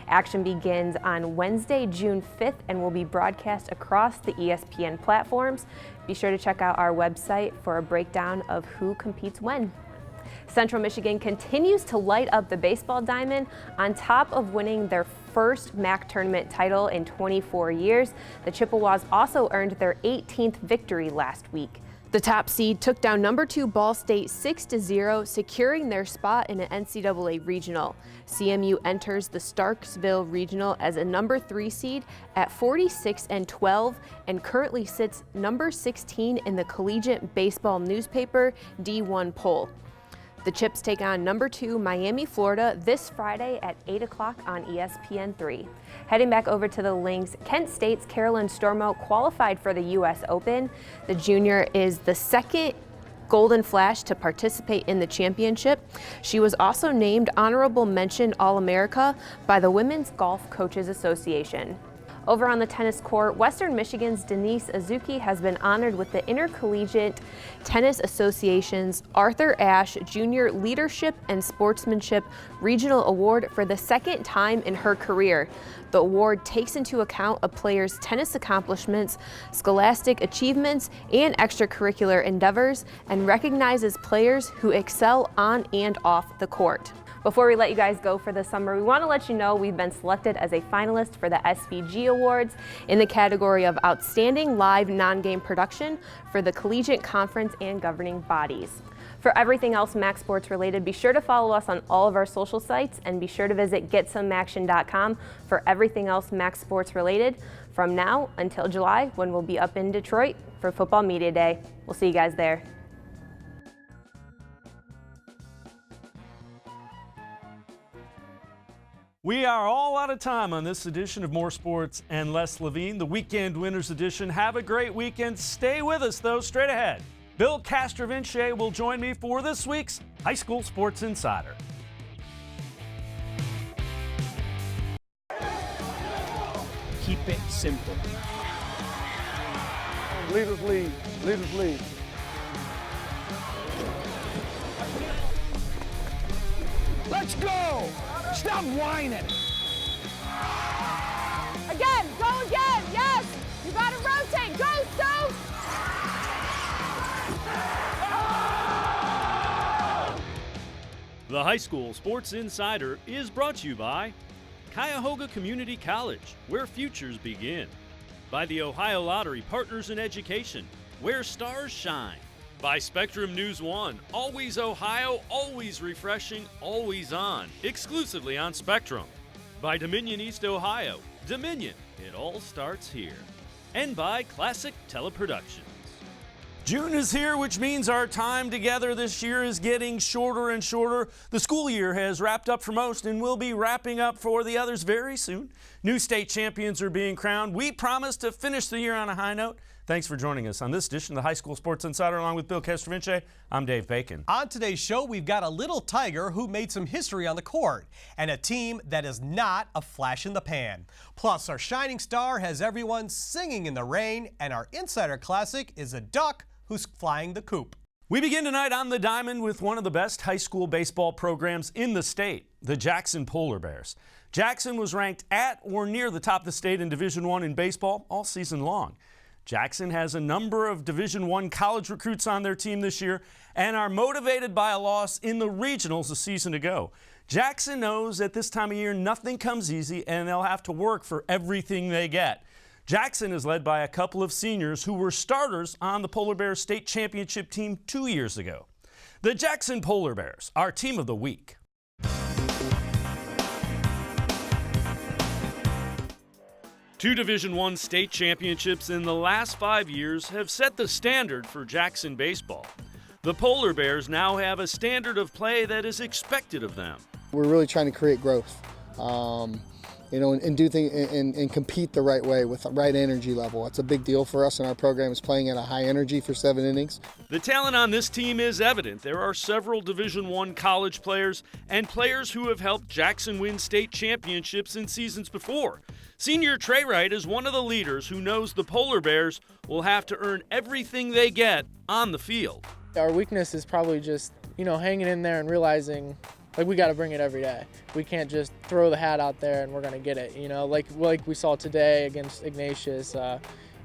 Action begins on Wednesday, June 5th, and will be broadcast across the ESPN platforms. Be sure to check out our website for a breakdown of who competes when. Central Michigan continues to light up the baseball diamond. On top of winning their first MAC tournament title in 24 years, the Chippewas also earned their 18th victory last week. The top seed took down number 2 Ball State 6-0, securing their spot in an NCAA regional. CMU enters the Starksville regional as a number 3 seed at 46-12 and currently sits number 16 in the Collegiate Baseball Newspaper D1 poll. The Chips take on number 2 Miami, Florida this Friday at 8 o'clock on ESPN3. Heading back over to the links, Kent State's Carolyn Stormo qualified for the U.S. Open. The junior is the second Golden Flash to participate in the championship. She was also named Honorable Mention All-America by the Women's Golf Coaches Association. Over on the tennis court, Western Michigan's Denise Azuki has been honored with the Intercollegiate Tennis Association's Arthur Ashe Junior Leadership and Sportsmanship Regional Award for the second time in her career. The award takes into account a player's tennis accomplishments, scholastic achievements, and extracurricular endeavors, and recognizes players who excel on and off the court. Before we let you guys go for the summer, we want to let you know we've been selected as a finalist for the SVG Awards in the category of Outstanding Live Non-Game Production for the Collegiate Conference and governing bodies. For everything else MAC sports related, be sure to follow us on all of our social sites and be sure to visit GetSomeMaction.com for everything else MAC sports related from now until July, when we'll be up in Detroit for Football Media Day. We'll see you guys there. We are all out of time on this edition of More Sports and Less Levine, the Weekend Winners Edition. Have a great weekend. Stay with us, though. Straight ahead, Bill Castrovince will join me for this week's High School Sports Insider. Keep it simple. Leaders lead. Leaders lead. Let's go! Stop whining! Again, go again, yes! You gotta rotate, go, Stone! The High School Sports Insider is brought to you by Cuyahoga Community College, where futures begin. By the Ohio Lottery Partners in Education, where stars shine. By Spectrum News One, always Ohio, always refreshing, always on, exclusively on Spectrum. By Dominion East Ohio, Dominion, it all starts here. And by Classic Teleproductions. June is here, which means our time together this year is getting shorter and shorter. The school year has wrapped up for most and will be wrapping up for the others very soon. New state champions are being crowned. We promise to finish the year on a high note. Thanks for joining us on this edition of the High School Sports Insider. Along with Bill Castrovince, I'm Dave Bacon. On today's show, we've got a little tiger who made some history on the court and a team that is not a flash in the pan. Plus, our shining star has everyone singing in the rain, and our Insider Classic is a duck who's flying the coop. We begin tonight on the diamond with one of the best high school baseball programs in the state, the Jackson Polar Bears. Jackson was ranked at or near the top of the state in Division I in baseball all season long. Jackson has a number of Division I college recruits on their team this year and are motivated by a loss in the regionals a season ago. Jackson knows at this time of year nothing comes easy and they'll have to work for everything they get. Jackson is led by a couple of seniors who were starters on the Polar Bears state championship team 2 years ago. The Jackson Polar Bears, our team of the week. Two Division I state championships in the last 5 years have set the standard for Jackson baseball. The Polar Bears now have a standard of play that is expected of them. We're really trying to create growth, and do things and compete the right way with the right energy level. It's a big deal for us, and our program is playing at a high energy for 7 innings. The talent on this team is evident. There are several Division I college players and players who have helped Jackson win state championships in seasons before. Senior Trey Wright is one of the leaders who knows the Polar Bears will have to earn everything they get on the field. Our weakness is probably just, hanging in there and realizing, we got to bring it every day. We can't just throw the hat out there and we're going to get it. Like we saw today against Ignatius,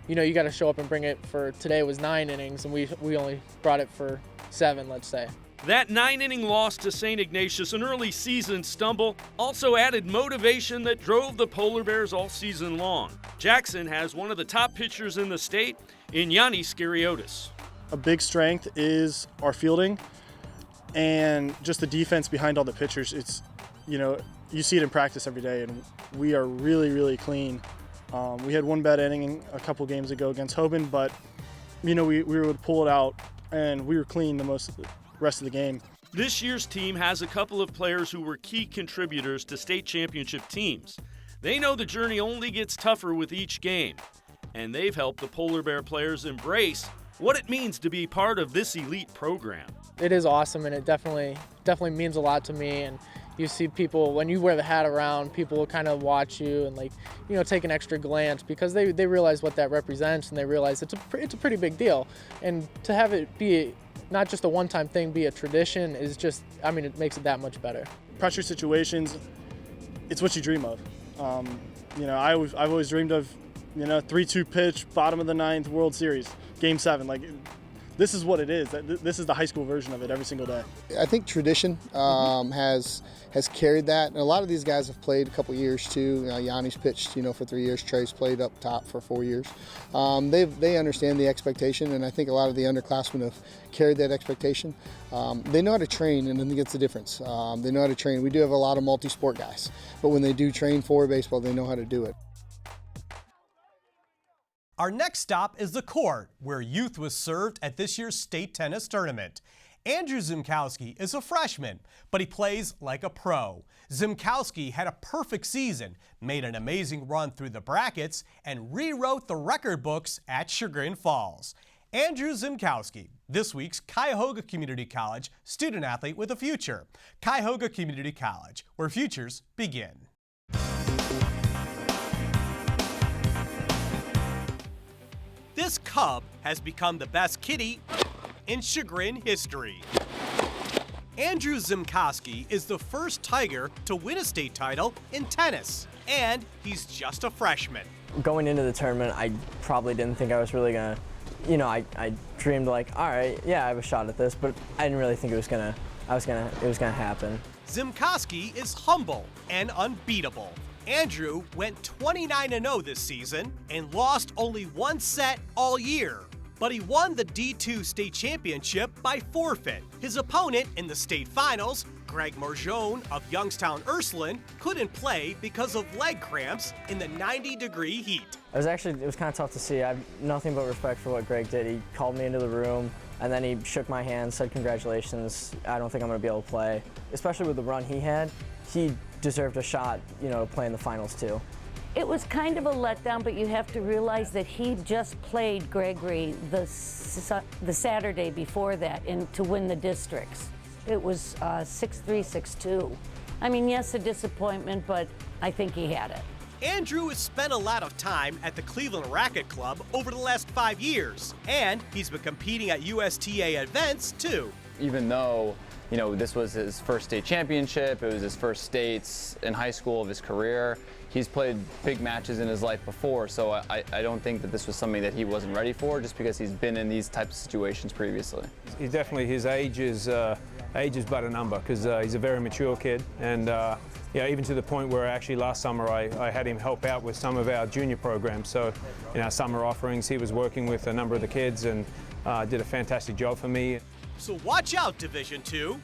you got to show up and bring it for, today was 9 innings and we only brought it for 7, let's say. That 9-inning loss to St. Ignatius, an early season stumble, also added motivation that drove the Polar Bears all season long. Jackson has one of the top pitchers in the state in Yanni Scariotis. A big strength is our fielding and just the defense behind all the pitchers. It's, you see it in practice every day, and we are really, really clean. We had one bad inning a couple games ago against Hoban, but, we were able to pull it out, and we were clean the rest of the game. This year's team has a couple of players who were key contributors to state championship teams. They know the journey only gets tougher with each game, and they've helped the Polar Bear players embrace what it means to be part of this elite program. It is awesome, and it definitely means a lot to me. And you see people, when you wear the hat around, people will kind of watch you and take an extra glance because they realize what that represents, and they realize it's a pretty big deal. And to have it be not just a one-time thing, be a tradition is just, it makes it that much better. Pressure situations, it's what you dream of. I've always dreamed of, 3-2 pitch, bottom of the 9th, World Series, Game 7. This is what it is. This is the high school version of it every single day. I think tradition has carried that. And a lot of these guys have played a couple years too. Yanni's pitched, for 3 years. Trey's played up top for 4 years. They understand the expectation, and I think a lot of the underclassmen have carried that expectation. They know how to train, and I think it's the difference. They know how to train. We do have a lot of multi-sport guys, but when they do train for baseball, they know how to do it. Our next stop is the court, where youth was served at this year's state tennis tournament. Andrew Zimkowski is a freshman, but he plays like a pro. Zimkowski had a perfect season, made an amazing run through the brackets, and rewrote the record books at Chagrin Falls. Andrew Zimkowski, this week's Cuyahoga Community College student athlete with a future. Cuyahoga Community College, where futures begin. This cub has become the best kitty in Chagrin history. Andrew Zimkowski is the first Tiger to win a state title in tennis, and he's just a freshman. Going into the tournament, I probably didn't think I was really gonna, I dreamed all right, yeah, I have a shot at this, but I didn't really think it was gonna happen. Zimkowski is humble and unbeatable. Andrew went 29-0 this season and lost only 1 set all year. But he won the D2 state championship by forfeit. His opponent in the state finals, Greg Marjone of Youngstown Ursuline, couldn't play because of leg cramps in the 90-degree heat. It was kind of tough to see. I have nothing but respect for what Greg did. He called me into the room, and then he shook my hand, said congratulations. I don't think I'm going to be able to play. Especially with the run he had, he deserved a shot, playing the finals too. It was kind of a letdown, but you have to realize that he just played Gregory the Saturday before that to win the districts. It was 6-3, 6-2. I mean, yes, a disappointment, but I think he had it. Andrew has spent a lot of time at the Cleveland Racket Club over the last 5 years, and he's been competing at USTA events too. Even though, you know, this was his first state championship, it was his first states in high school of his career, he's played big matches in his life before, so I don't think that this was something that he wasn't ready for just because he's been in these types of situations previously. He's definitely, his age is but a number because he's a very mature kid, and yeah, even to the point where actually last summer I had him help out with some of our junior programs. So in our summer offerings, he was working with a number of the kids and did a fantastic job for me. So watch out, Division II.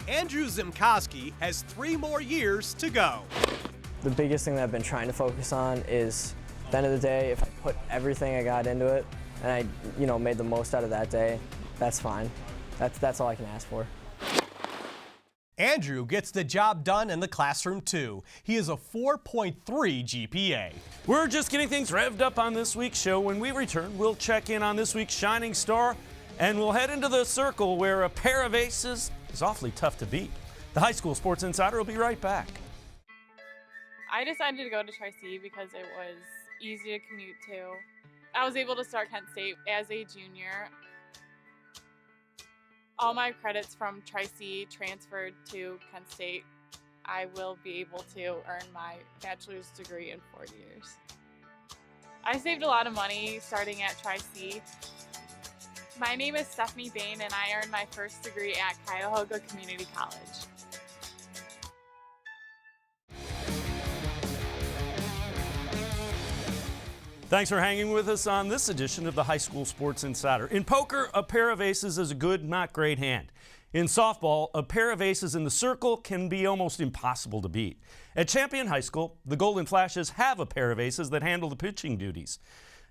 Andrew Zimkowski has 3 more years to go. The biggest thing that I've been trying to focus on is, at the end of the day, if I put everything I got into it and I, you know, made the most out of that day, that's fine. That's all I can ask for. Andrew gets the job done in the classroom too. He is a 4.3 GPA. We're just getting things revved up on this week's show. When we return, we'll check in on this week's shining star, and we'll head into the circle where a pair of aces is awfully tough to beat. The High School Sports Insider will be right back. I decided to go to Tri-C because it was easy to commute to. I was able to start Kent State as a junior. All my credits from Tri-C transferred to Kent State. I will be able to earn my bachelor's degree in 4 years. I saved a lot of money starting at Tri-C. My name is Stephanie Bain, and I earned my first degree at Cuyahoga Community College. Thanks for hanging with us on this edition of the High School Sports Insider. In poker, a pair of aces is a good, not great hand. In softball, a pair of aces in the circle can be almost impossible to beat. At Champion High School, the Golden Flashes have a pair of aces that handle the pitching duties.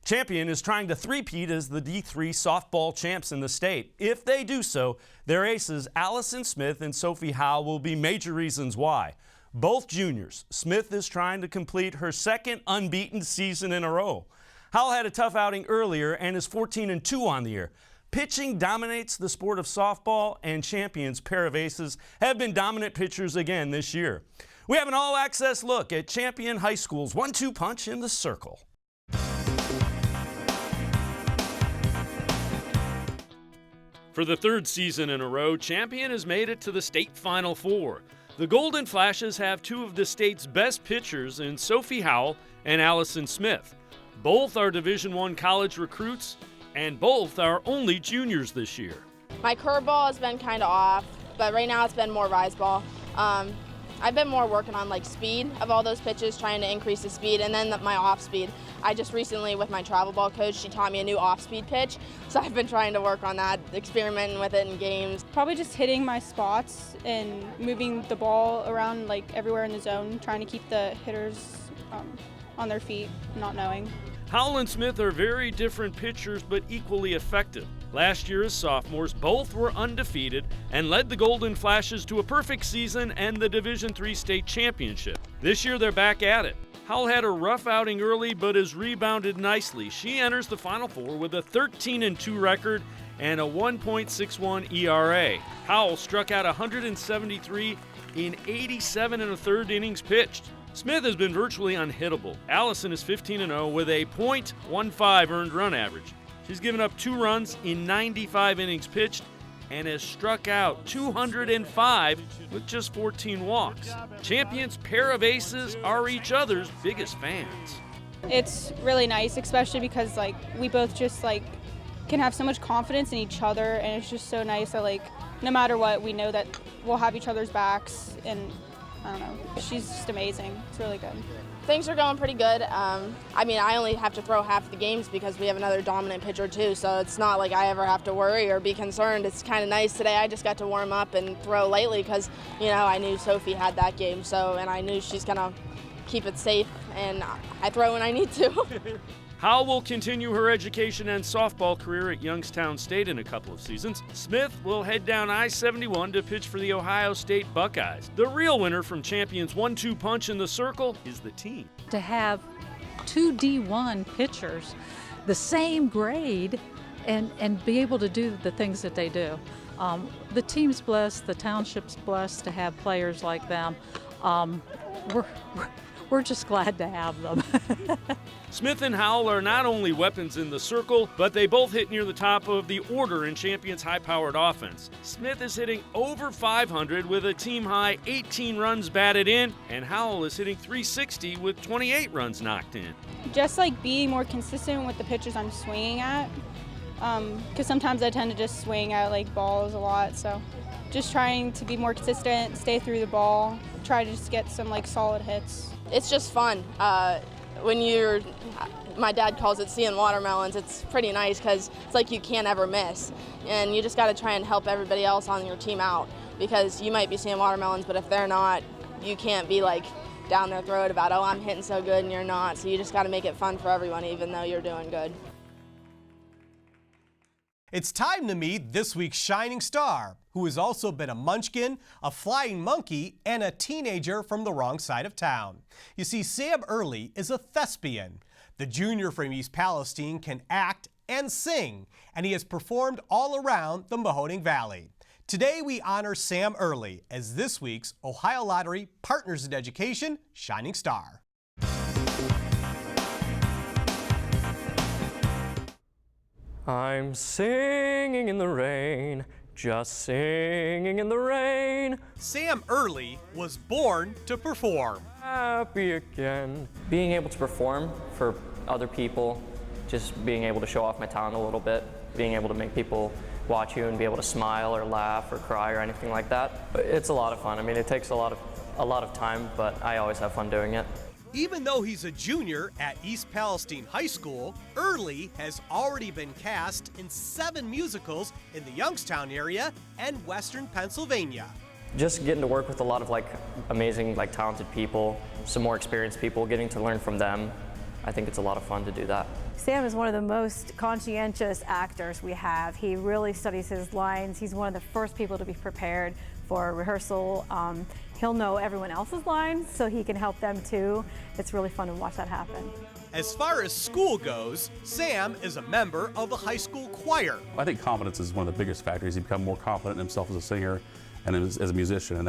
Champion is trying to three-peat as the D3 softball champs in the state. If they do so, their aces, Allison Smith and Sophie Howe, will be major reasons why. Both juniors. Smith is trying to complete her second unbeaten season in a row. Howell had a tough outing earlier and is 14-2 on the year. Pitching dominates the sport of softball, and Champion's pair of aces have been dominant pitchers again this year. We have an all-access look at Champion High School's 1-2 punch in the circle. For the third season in a row, Champion has made it to the state Final Four. The Golden Flashes have 2 of the state's best pitchers in Sophie Howell and Allison Smith. Both are Division I college recruits, and both are only juniors this year. My curveball has been kind of off, but right now it's been more rise ball. I've been more working on like speed of all those pitches, trying to increase the speed, and then my off speed. I just recently, with my travel ball coach, she taught me a new off speed pitch, so I've been trying to work on that, experimenting with it in games. Probably just hitting my spots and moving the ball around like everywhere in the zone, trying to keep the hitters on their feet, not knowing. Howell and Smith are very different pitchers, but equally effective. Last year as sophomores, both were undefeated and led the Golden Flashes to a perfect season and the Division III state championship. This year they're back at it. Howell had a rough outing early, but has rebounded nicely. She enters the Final Four with a 13-2 record and a 1.61 ERA. Howell struck out 173 in 87 1/3 innings pitched. Smith has been virtually unhittable. Allison is 15-0 with a .15 earned run average. She's given up 2 runs in 95 innings pitched and has struck out 205 with just 14 walks. Champion's pair of aces are each other's biggest fans. It's really nice, especially because like we both just like can have so much confidence in each other, and it's just so nice that like no matter what, we know that we'll have each other's backs, and I don't know, she's just amazing. It's really good. Things are going pretty good. I mean, I only have to throw half the games because we have another dominant pitcher too, so it's not like I ever have to worry or be concerned. It's kind of nice today. I just got to warm up and throw lightly because, you know, I knew Sophie had that game, and I knew she's going to keep it safe, and I throw when I need to. Howell will continue her education and softball career at Youngstown State in a couple of seasons. Smith will head down I-71 to pitch for the Ohio State Buckeyes. The real winner from Champions 1-2 punch in the circle is the team. To have two D1 pitchers the same grade and be able to do the things that they do. The team's blessed, the township's blessed to have players like them. We're just glad to have them. Smith and Howell are not only weapons in the circle, but they both hit near the top of the order in Champions' high-powered offense. Smith is hitting over 500 with a team-high 18 runs batted in, and Howell is hitting 360 with 28 runs knocked in. Just like being more consistent with the pitches I'm swinging at, because sometimes I tend to just swing at like balls a lot, so just trying to be more consistent, stay through the ball, try to just get some like solid hits. It's just fun. When my dad calls it seeing watermelons, it's pretty nice because it's like you can't ever miss. And you just got to try and help everybody else on your team out, because you might be seeing watermelons, but if they're not, you can't be like down their throat about, oh, I'm hitting so good and you're not. So you just got to make it fun for everyone, even though you're doing good. It's time to meet this week's shining star, who has also been a munchkin, a flying monkey, and a teenager from the wrong side of town. You see, Sam Early is a thespian. The junior from East Palestine can act and sing, and he has performed all around the Mahoning Valley. Today we honor Sam Early as this week's Ohio Lottery Partners in Education Shining Star. I'm singing in the rain, just singing in the rain. Sam Early was born to perform. Happy again. Being able to perform for other people, just being able to show off my talent a little bit, being able to make people watch you and be able to smile or laugh or cry or anything like that. It's a lot of fun. I mean, it takes a lot of time, but I always have fun doing it. Even though he's a junior at East Palestine High School, Early has already been cast in 7 musicals in the Youngstown area and Western Pennsylvania. Just getting to work with a lot of amazing, talented people, some more experienced people, getting to learn from them. I think it's a lot of fun to do that. Sam is one of the most conscientious actors we have. He really studies his lines. He's one of the first people to be prepared for rehearsal. He'll know everyone else's lines, so he can help them too. It's really fun to watch that happen. As far as school goes, Sam is a member of the high school choir. I think confidence is one of the biggest factors. He becomes more confident in himself as a singer and as a musician, and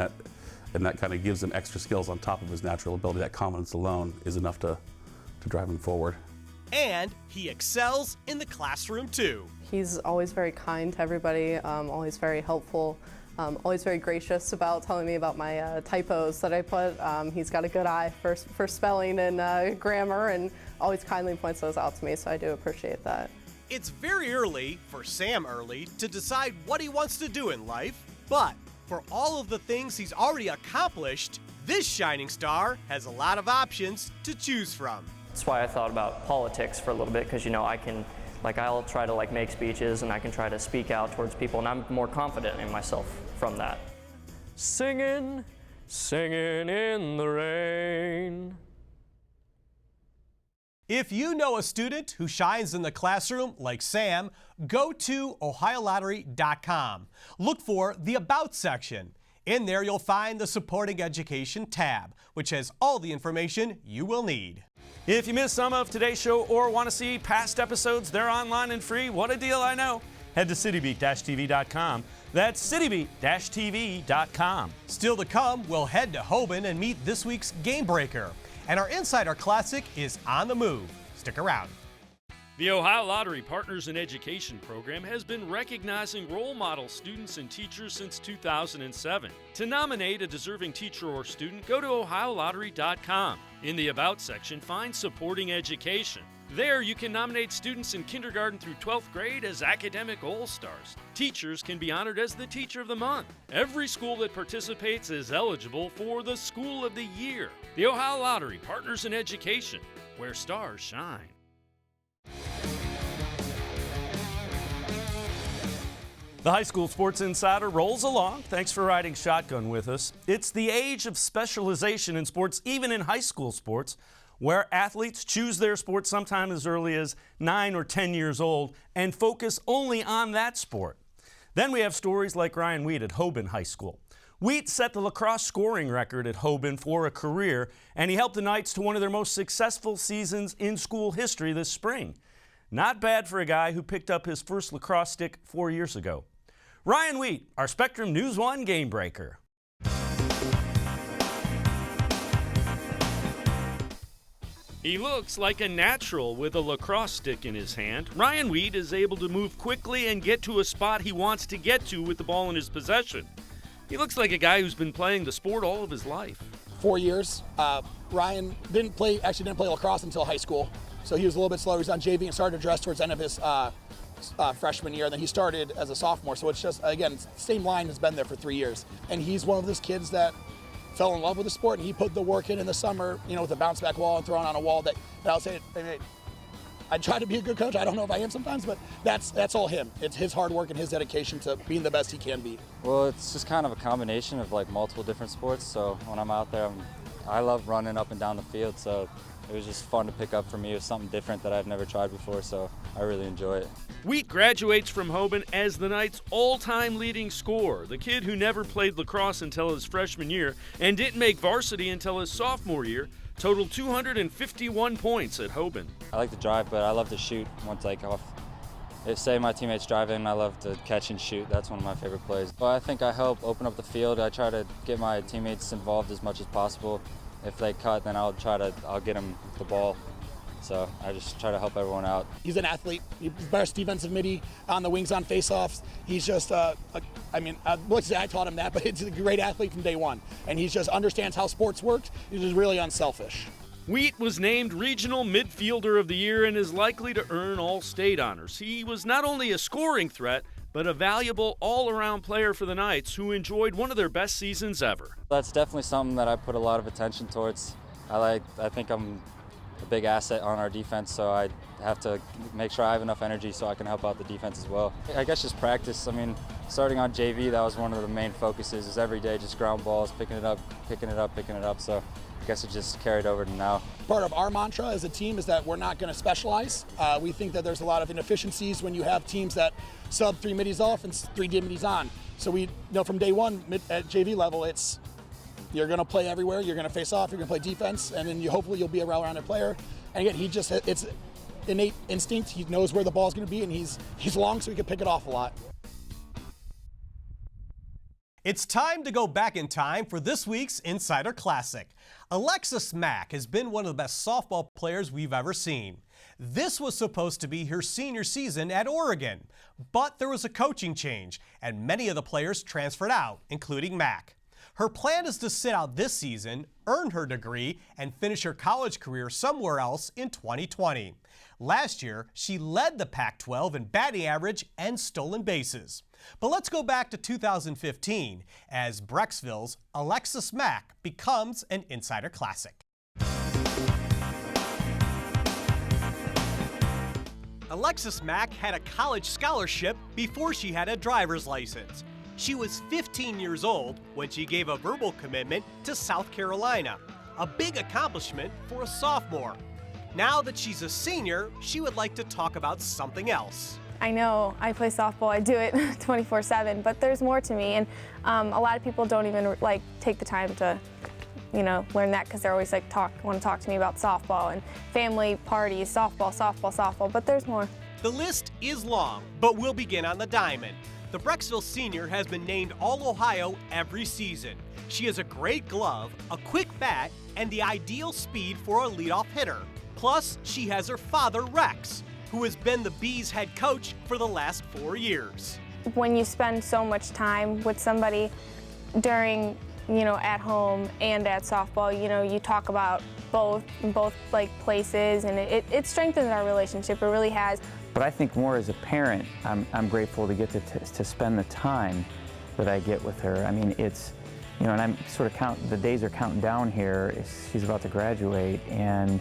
that kind of gives him extra skills on top of his natural ability. That confidence alone is enough to drive him forward. And he excels in the classroom too. He's always very kind to everybody, always very helpful. Always very gracious about telling me about my typos that I put. He's got a good eye for spelling and grammar, and always kindly points those out to me, so I do appreciate that. It's very early for Sam Early to decide what he wants to do in life, but for all of the things he's already accomplished, this shining star has a lot of options to choose from. That's why I thought about politics for a little bit, because I'll try to make speeches and I can try to speak out towards people, and I'm more confident in myself from that. Singing, singing in the rain. If you know a student who shines in the classroom like Sam, go to OhioLottery.com. Look for the About section. In there you'll find the Supporting Education tab, which has all the information you will need. If you missed some of today's show or want to see past episodes, they're online and free. What a deal, I know. Head to citybeat-tv.com. That's citybeat-tv.com. Still to come, we'll head to Hoban and meet this week's Game Breaker. And our Insider Classic is on the move. Stick around. The Ohio Lottery Partners in Education program has been recognizing role model students and teachers since 2007. To nominate a deserving teacher or student, go to OhioLottery.com. In the About section, find Supporting Education. There, you can nominate students in kindergarten through 12th grade as academic all-stars. Teachers can be honored as the Teacher of the Month. Every school that participates is eligible for the School of the Year. The Ohio Lottery Partners in Education, where stars shine. The High School Sports Insider rolls along. Thanks for riding shotgun with us. It's the age of specialization in sports, even in high school sports. where athletes choose their sport sometime as early as 9 or 10 years old and focus only on that sport. Then we have stories like Ryan Wheat at Hoban High School. Wheat set the lacrosse scoring record at Hoban for a career, and he helped the Knights to one of their most successful seasons in school history this spring. Not bad for a guy who picked up his first lacrosse stick 4 years ago. Ryan Wheat, our Spectrum News 1 game breaker. He looks like a natural with a lacrosse stick in his hand. Ryan Wheat is able to move quickly and get to a spot he wants to get to with the ball in his possession. He looks like a guy who's been playing the sport all of his life. 4 years. Ryan didn't play lacrosse until high school, so he was a little bit slower. He was on JV and started to dress towards the end of his freshman year. Then he started as a sophomore, so it's just, again, same line has been there for 3 years. And he's one of those kids that fell in love with the sport, and he put the work in the summer, with a bounce back wall and throwing on a wall that I'll say, I try to be a good coach. I don't know if I am sometimes, but that's all him. It's his hard work and his dedication to being the best he can be. Well, it's just kind of a combination of like multiple different sports. So when I'm out there, I love running up and down the field. So it was just fun to pick up for me. It was something different that I've never tried before, so I really enjoy it. Wheat graduates from Hoban as the Knights' all-time leading scorer. The kid who never played lacrosse until his freshman year and didn't make varsity until his sophomore year totaled 251 points at Hoban. I like to drive, but I love to shoot once I off. If, say, my teammates drive in, I love to catch and shoot. That's one of my favorite plays. Well, I think I help open up the field. I try to get my teammates involved as much as possible. If they cut, then I'll get them the ball. So I just try to help everyone out. He's an athlete. He's best defensive midi on the wings on faceoffs. He's just, I taught him that, but he's a great athlete from day one. And he just understands how sports works. He's just really unselfish. Wheat was named Regional Midfielder of the Year and is likely to earn All-State honors. He was not only a scoring threat, but a valuable all-around player for the Knights who enjoyed one of their best seasons ever. That's definitely something that I put a lot of attention towards. I think I'm a big asset on our defense, so I have to make sure I have enough energy so I can help out the defense as well. I guess just practice. I mean, starting on JV, that was one of the main focuses, is every day just ground balls, picking it up. So I guess it just carried over to now. Part of our mantra as a team is that we're not going to specialize. We think that there's a lot of inefficiencies when you have teams that sub 3 middies off and 3 middies on. So we know from day one at JV level, you're going to play everywhere. You're going to face off. You're going to play defense, and then hopefully you'll be a well-rounded player. And again, it's innate instinct. He knows where the ball's going to be, and he's long, so he can pick it off a lot. It's time to go back in time for this week's Insider Classic. Alexis Mack has been one of the best softball players we've ever seen. This was supposed to be her senior season at Oregon, but there was a coaching change, and many of the players transferred out, including Mack. Her plan is to sit out this season, earn her degree, and finish her college career somewhere else in 2020. Last year, she led the Pac-12 in batting average and stolen bases. But let's go back to 2015 as Brecksville's Alexis Mack becomes an Insider Classic. Alexis Mack had a college scholarship before she had a driver's license. She was 15 years old when she gave a verbal commitment to South Carolina, a big accomplishment for a sophomore. Now that she's a senior, she would like to talk about something else. I know I play softball, I do it 24/7, but there's more to me, and a lot of people don't even take the time to, learn that, because they're always want to talk to me about softball and family parties, softball, but there's more. The list is long, but we'll begin on the diamond. The Brecksville senior has been named All-Ohio every season. She has a great glove, a quick bat, and the ideal speed for a leadoff hitter. Plus, she has her father, Rex, who has been the Bees head coach for the last 4 years. When you spend so much time with somebody during, at home and at softball, you talk about both places, and it strengthens our relationship. It really has. But I think more as a parent, I'm grateful to get to spend the time that I get with her. I mean, it's, and I'm sort of the days are counting down here. She's about to graduate, and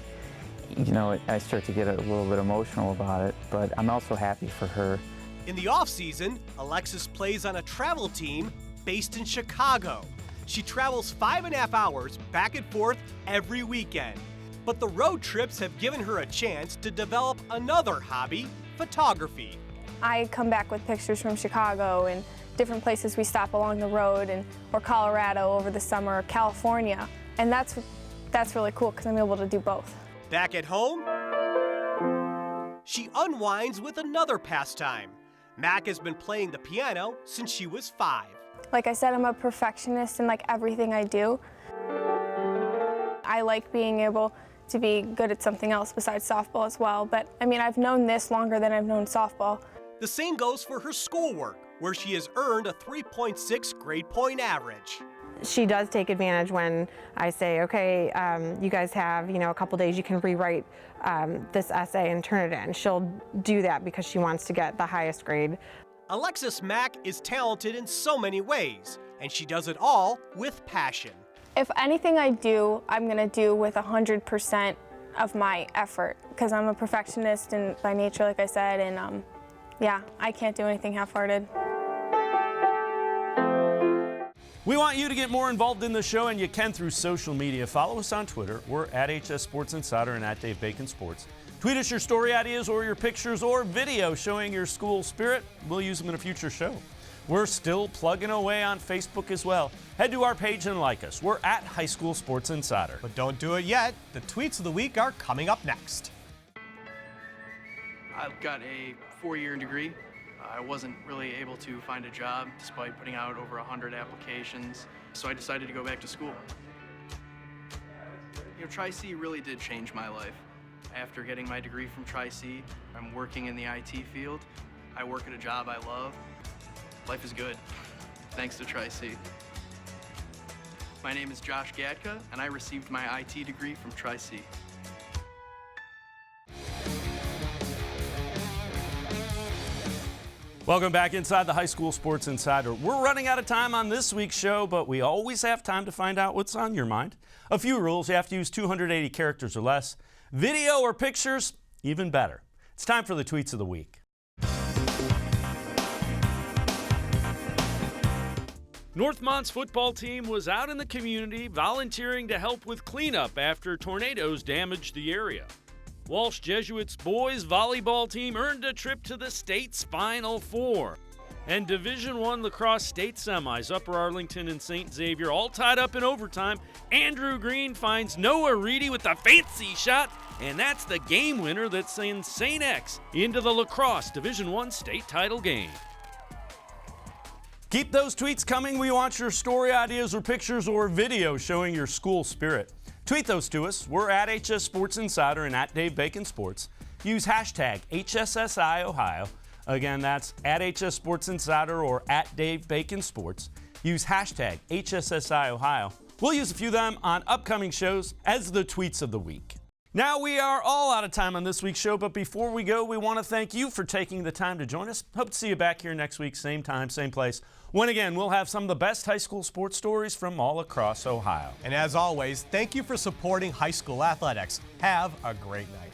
I start to get a little bit emotional about it, but I'm also happy for her. In the off-season, Alexis plays on a travel team based in Chicago. She travels 5.5 hours back and forth every weekend. But the road trips have given her a chance to develop another hobby, photography. I come back with pictures from Chicago and different places we stop along the road, or Colorado over the summer, or California. And that's really cool because I'm able to do both. Back at home, she unwinds with another pastime. Mac has been playing the piano since she was 5. Like I said, I'm a perfectionist in like everything I do. I like being able to be good at something else besides softball as well. But I mean, I've known this longer than I've known softball. The same goes for her schoolwork, where she has earned a 3.6 grade point average. She does take advantage when I say, okay, you guys have, a couple days you can rewrite this essay and turn it in. She'll do that because she wants to get the highest grade. Alexis Mack is talented in so many ways, and she does it all with passion. If anything I do, I'm gonna do with 100% of my effort, because I'm a perfectionist and by nature, like I said, and yeah, I can't do anything half-hearted. We want you to get more involved in the show, and you can through social media. Follow us on Twitter. We're at HS Sports Insider and at Dave Bacon Sports. Tweet us your story ideas or your pictures or video showing your school spirit. We'll use them in a future show. We're still plugging away on Facebook as well. Head to our page and like us. We're at High School Sports Insider. But don't do it yet. The tweets of the week are coming up next. I've got a 4-year degree. I wasn't really able to find a job despite putting out over 100 applications, so I decided to go back to school. Tri-C really did change my life. After getting my degree from Tri-C, I'm working in the IT field. I work at a job I love. Life is good, thanks to Tri-C. My name is Josh Gatka, and I received my IT degree from Tri-C. Welcome back inside the High School Sports Insider. We're running out of time on this week's show, but we always have time to find out what's on your mind. A few rules: you have to use 280 characters or less. Video or pictures, even better. It's time for the tweets of the week. Northmont's football team was out in the community volunteering to help with cleanup after tornadoes damaged the area. Walsh Jesuits boys volleyball team earned a trip to the state's Final Four. And Division I Lacrosse state semis, Upper Arlington and St. Xavier, all tied up in overtime. Andrew Green finds Noah Reedy with a fancy shot, and that's the game winner that sends St. X into the Lacrosse Division I state title game. Keep those tweets coming. We want your story ideas or pictures or video showing your school spirit. Tweet those to us. We're at HS Sports Insider and at Dave Bacon Sports. Use hashtag HSSI Ohio. Again, that's at HS Sports Insider or at Dave Bacon Sports. Use hashtag HSSI Ohio. We'll use a few of them on upcoming shows as the tweets of the week. Now we are all out of time on this week's show, but before we go, we want to thank you for taking the time to join us. Hope to see you back here next week, same time, same place, when again we'll have some of the best high school sports stories from all across Ohio. And as always, thank you for supporting high school athletics. Have a great night.